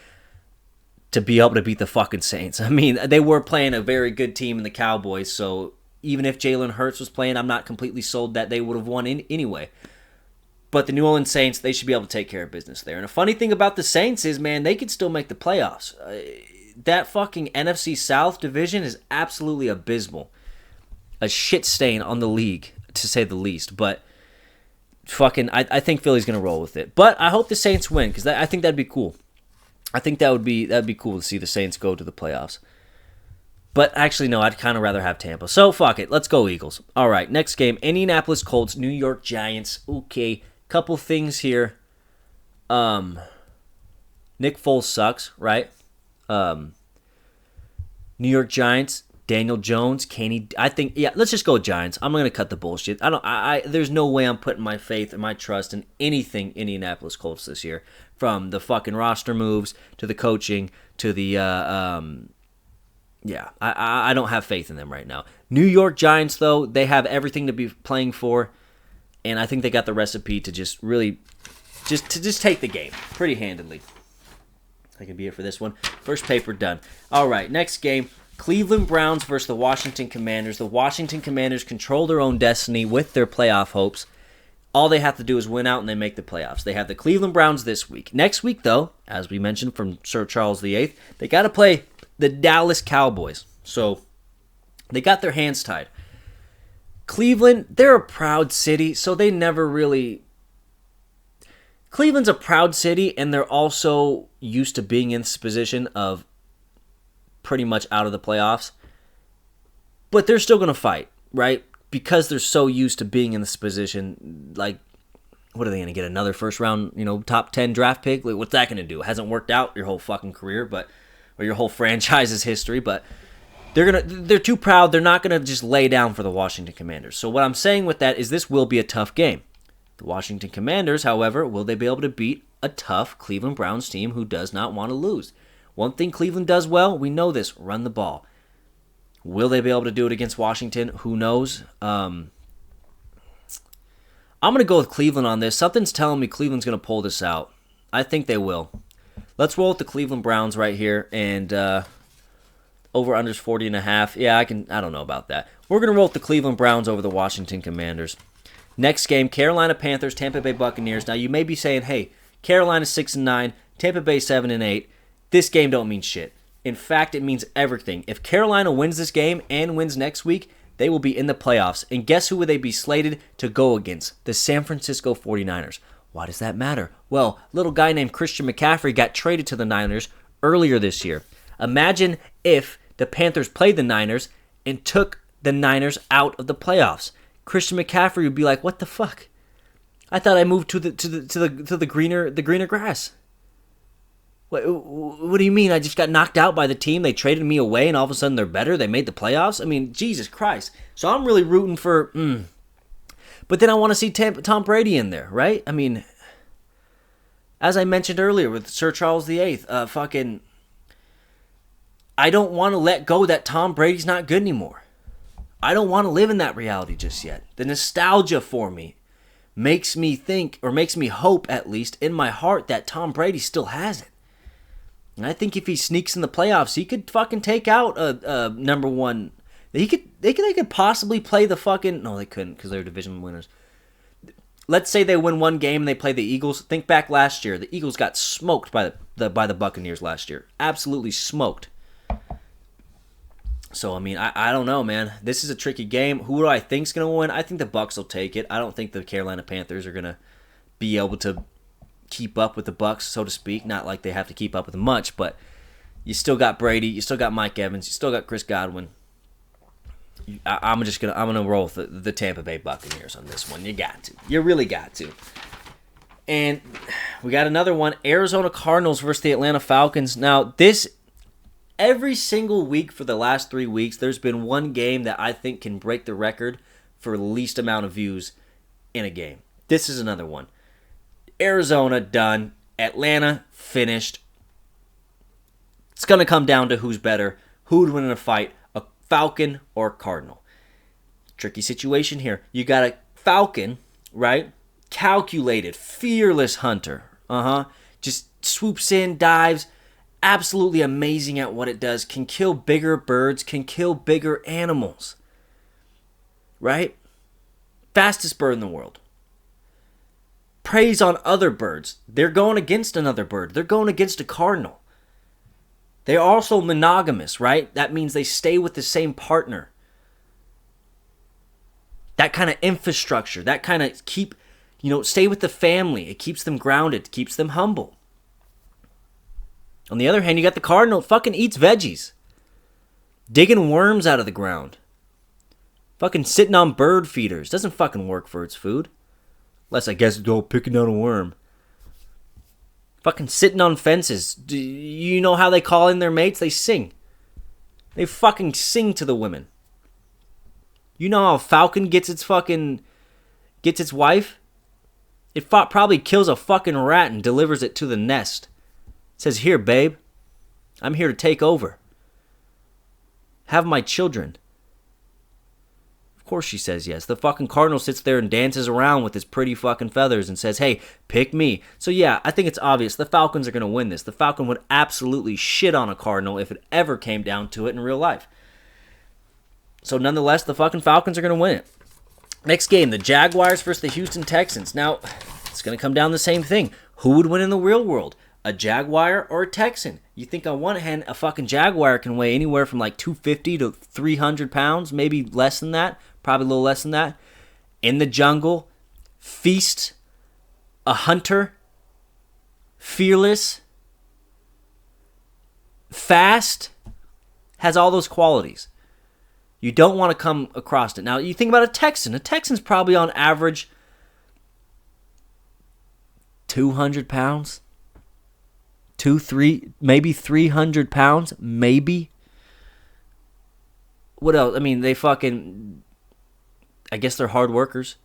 to be able to beat the fucking Saints. They were playing a very good team in the Cowboys, so even if Jalen Hurts was playing, I'm not completely sold that they would have won anyway. But the New Orleans Saints, they should be able to take care of business there. And a funny thing about the Saints is, man, they could still make the playoffs. That fucking NFC South division is absolutely abysmal. A shit stain on the league, to say the least. But fucking, I think Philly's going to roll with it. But I hope the Saints win, because I think that'd be cool. I think that'd be cool to see the Saints go to the playoffs. But actually, no, I'd kind of rather have Tampa. So, fuck it. Let's go Eagles. All right, next game. Indianapolis Colts, New York Giants. Okay, couple things here. Nick Foles sucks, right? New York Giants, Daniel Jones, I think, yeah, let's just go Giants. I'm going to cut the bullshit. There's no way I'm putting my faith and my trust in anything Indianapolis Colts this year. From the fucking roster moves, to the coaching, to the, I don't have faith in them right now. New York Giants, though, they have everything to be playing for, and I think they got the recipe to just really, just take the game pretty handedly. I can be here for this one. First paper done. All right, next game. Cleveland Browns versus the Washington Commanders. The Washington Commanders control their own destiny with their playoff hopes. All they have to do is win out and they make the playoffs. They have the Cleveland Browns this week. Next week, though, as we mentioned from Sir Charles VIII, they got to play the Dallas Cowboys. So they got their hands tied. Cleveland, they're a proud city, so they never really... Cleveland's a proud city, and they're also used to being in this position of pretty much out of the playoffs. But they're still going to fight, right? Because they're so used to being in this position. Like, what are they going to get? Another first round, top 10 draft pick? Like, what's that going to do? It hasn't worked out your whole fucking career, or your whole franchise's history, but they're too proud. They're not going to just lay down for the Washington Commanders. So what I'm saying with that is this will be a tough game. The Washington Commanders, however, will they be able to beat a tough Cleveland Browns team who does not want to lose? One thing Cleveland does well, we know this, run the ball. Will they be able to do it against Washington? Who knows? I'm going to go with Cleveland on this. Something's telling me Cleveland's going to pull this out. I think they will. Let's roll with the Cleveland Browns right here, and over-unders 40.5. Yeah, I don't know about that. We're going to roll with the Cleveland Browns over the Washington Commanders. Next game, Carolina Panthers, Tampa Bay Buccaneers. Now, you may be saying, hey, Carolina 6-9, Tampa Bay 7-8. This game don't mean shit. In fact, it means everything. If Carolina wins this game and wins next week, they will be in the playoffs. And guess who would they be slated to go against? The San Francisco 49ers. Why does that matter? Well, a little guy named Christian McCaffrey got traded to the Niners earlier this year. Imagine if the Panthers played the Niners and took the Niners out of the playoffs. Christian McCaffrey would be like, "What the fuck? I thought I moved to the greener grass. What do you mean? I just got knocked out by the team. They traded me away, and all of a sudden they're better. They made the playoffs. I mean, Jesus Christ. So I'm really rooting for. But then I want to see Tom Brady in there, right? I mean, as I mentioned earlier with Sir Charles VIII, I don't want to let go that Tom Brady's not good anymore. I don't want to live in that reality just yet. The nostalgia for me makes me think, or makes me hope at least in my heart, that Tom Brady still has it. And I think if he sneaks in the playoffs, he could fucking take out a number one. They could possibly play the fucking. No, they couldn't because they're division winners. Let's say they win one game and they play the Eagles. Think back last year. The Eagles got smoked by the Buccaneers last year. Absolutely smoked. So, I mean, I don't know, man. This is a tricky game. Who do I think's going to win? I think the Bucs will take it. I don't think the Carolina Panthers are going to be able to keep up with the Bucs, so to speak. Not like they have to keep up with them much, but you still got Brady, you still got Mike Evans, you still got Chris Godwin. I'm gonna roll with the Tampa Bay Buccaneers on this one. You got to. You really got to. And we got another one, Arizona Cardinals versus the Atlanta Falcons. Now, every single week for the last 3 weeks, there's been one game that I think can break the record for least amount of views in a game. This is another one. Arizona, done. Atlanta, finished. It's going to come down to who's better, who would win in a fight, a Falcon or a Cardinal. Tricky situation here. You got a Falcon, right? Calculated, fearless hunter. Just swoops in, dives. Absolutely amazing at what it does. Can kill bigger birds, can kill bigger animals. Right? Fastest bird in the world. Preys on other birds. They're going against another bird. They're going against a cardinal. They're also monogamous, right? That means they stay with the same partner. That kind of infrastructure, that kind of stay with the family. It keeps them grounded, keeps them humble. On the other hand, you got the cardinal, fucking eats veggies. Digging worms out of the ground. Fucking sitting on bird feeders. Doesn't fucking work for its food. Unless I guess it's all picking out a worm. Fucking sitting on fences. Do you know how they call in their mates? They sing. They fucking sing to the women. You know how a falcon gets its wife? It probably kills a fucking rat and delivers it to the nest. It says, here, babe. I'm here to take over. Have my children. Of course she says yes. The fucking cardinal sits there and dances around with his pretty fucking feathers and says, hey, pick me. So yeah, I think it's obvious. The Falcons are going to win this. The Falcon would absolutely shit on a cardinal if it ever came down to it in real life. So nonetheless, the fucking Falcons are going to win it. Next game, the Jaguars versus the Houston Texans. Now, it's going to come down to the same thing. Who would win in the real world? A Jaguar or a Texan? You think on one hand, a fucking Jaguar can weigh anywhere from like 250 to 300 pounds, maybe less than that, probably a little less than that. In the jungle, feast, a hunter, fearless, fast, has all those qualities. You don't want to come across it. Now, you think about a Texan. A Texan's probably on average 200 pounds. maybe 300 pounds. Maybe. What else? I mean, I guess they're hard workers.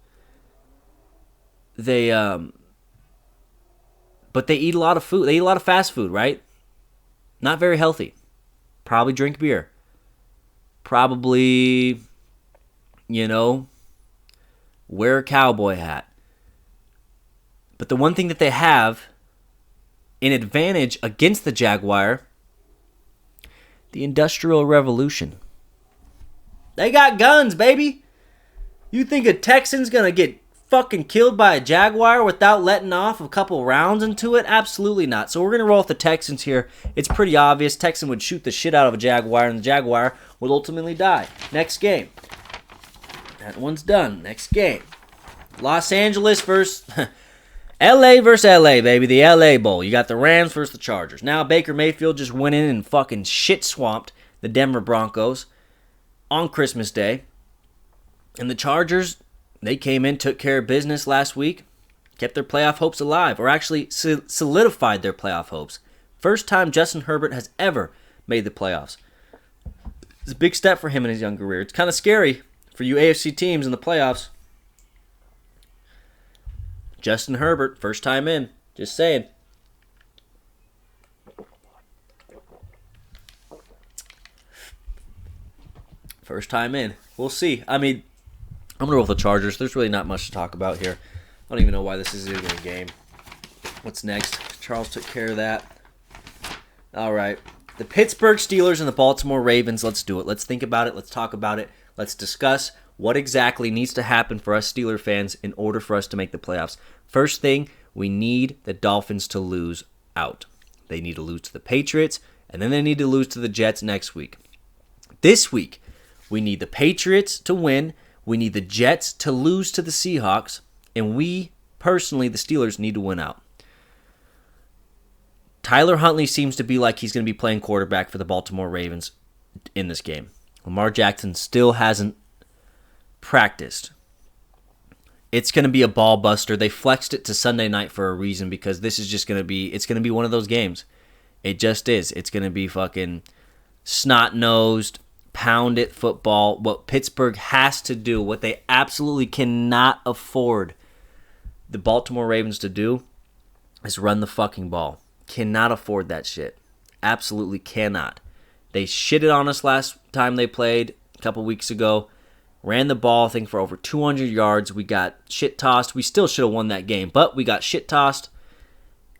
But they eat a lot of food. They eat a lot of fast food, right? Not very healthy. Probably drink beer. Probably, wear a cowboy hat. But the one thing that they have, an advantage against the Jaguar, the Industrial Revolution. They got guns, baby. You think a Texan's gonna get fucking killed by a Jaguar without letting off a couple rounds into it? Absolutely not. So we're going to roll with the Texans here. It's pretty obvious. Texan would shoot the shit out of a Jaguar, and the Jaguar would ultimately die. Next game. That one's done. Next game. Los Angeles versus LA versus LA, baby. The LA Bowl. You got the Rams versus the Chargers. Now Baker Mayfield just went in and fucking shit swamped the Denver Broncos on Christmas Day. And the Chargers, they came in, took care of business last week, kept their playoff hopes alive, or actually solidified their playoff hopes. First time Justin Herbert has ever made the playoffs. It's a big step for him in his young career. It's kind of scary for you AFC teams in the playoffs. Justin Herbert, first time in. Just saying. First time in. We'll see. I mean, I'm going to roll with the Chargers. There's really not much to talk about here. I don't even know why this is even a game. What's next? Charles took care of that. All right. The Pittsburgh Steelers and the Baltimore Ravens. Let's do it. Let's think about it. Let's talk about it. Let's discuss what exactly needs to happen for us Steeler fans in order for us to make the playoffs. First thing, we need the Dolphins to lose out. They need to lose to the Patriots, and then they need to lose to the Jets next week. This week, we need the Patriots to win. We need the Jets to lose to the Seahawks, and we, personally, the Steelers, need to win out. Tyler Huntley seems to be like he's going to be playing quarterback for the Baltimore Ravens in this game. Lamar Jackson still hasn't practiced. It's going to be a ball buster. They flexed it to Sunday night for a reason because this is just going to be, it's going to be one of those games. It just is. It's going to be fucking snot-nosed, pound it football. What Pittsburgh has to do, what they absolutely cannot afford the Baltimore Ravens to do, is run the fucking ball. Cannot afford that shit. Absolutely cannot. They shitted on us last time they played a couple weeks ago. Ran the ball, I think, for over 200 yards. We got shit-tossed. We still should have won that game, but we got shit-tossed,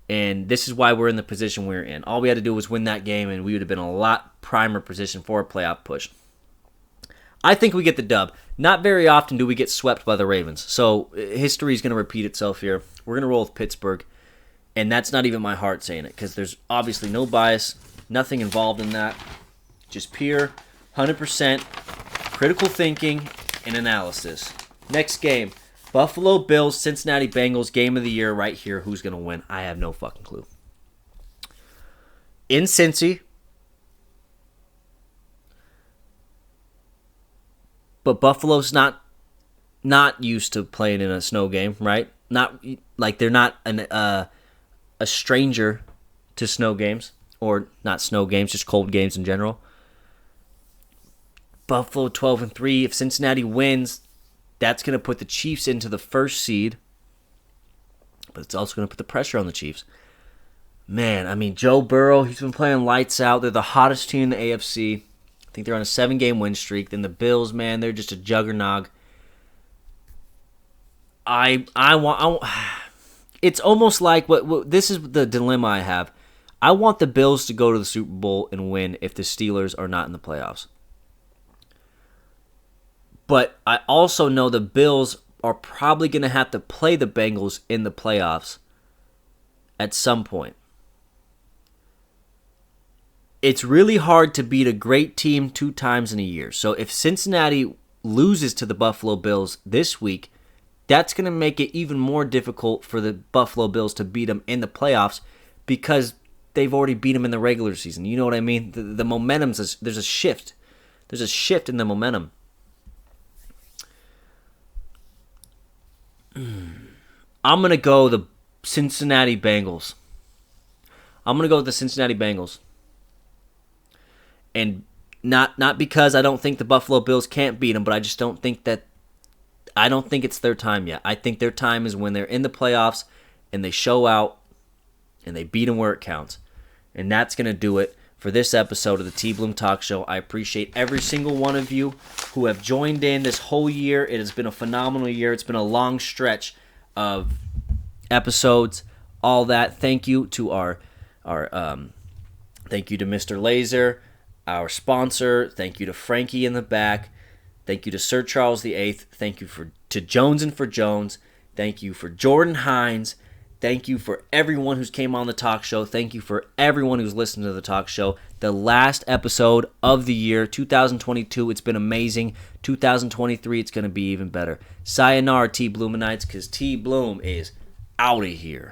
and this is why we're in the position we're in. All we had to do was win that game, and we would have been a lot primer position for a playoff push. I think we get the dub. Not very often do we get swept by the Ravens, so history is going to repeat itself here. We're going to roll with Pittsburgh, and that's not even my heart saying it, because there's obviously no bias, nothing involved in that. Just pure, 100%, critical thinking and analysis. Next game, Buffalo Bills, Cincinnati Bengals, game of the year right here. Who's going to win? I have no fucking clue. In Cincy, but Buffalo's not used to playing in a snow game, right? Not like they're not a stranger to snow games, or not snow games, just cold games in general. Buffalo 12-3. If Cincinnati wins, that's going to put the Chiefs into the first seed, but it's also going to put the pressure on the Chiefs. Man, I mean, Joe Burrow, he's been playing lights out. They're the hottest team in the AFC. I think they're on a 7-game win streak. Then the Bills, man, they're just a juggernaut. I want. It's almost like what this is the dilemma I have. I want the Bills to go to the Super Bowl and win if the Steelers are not in the playoffs. But I also know the Bills are probably going to have to play the Bengals in the playoffs at some point. It's really hard to beat a great team 2 times in a year. So if Cincinnati loses to the Buffalo Bills this week, that's going to make it even more difficult for the Buffalo Bills to beat them in the playoffs because they've already beat them in the regular season. You know what I mean? The momentum's there's a shift. There's a shift in the momentum. I'm going to go the Cincinnati Bengals. And not because I don't think the Buffalo Bills can't beat them, but I just don't think it's their time yet. I think their time is when they're in the playoffs and they show out and they beat them where it counts. And that's going to do it for this episode of the TBloom Talk Show. I appreciate every single one of you who have joined in this whole year. It has been a phenomenal year. It's been a long stretch of episodes, all that. Thank you to thank you to Mr. Laser, our sponsor. Thank you to Frankie in the back. Thank you to Sir Charles VIII. Thank you to Jones and for Jones. Thank you for Jordan Hines. Thank you for everyone who's came on the talk show. Thank you for everyone who's listened to the talk show. The last episode of the year, 2022, it's been amazing. 2023, it's going to be even better. Sayonara, T-Bloominites, because T-Bloom is out of here.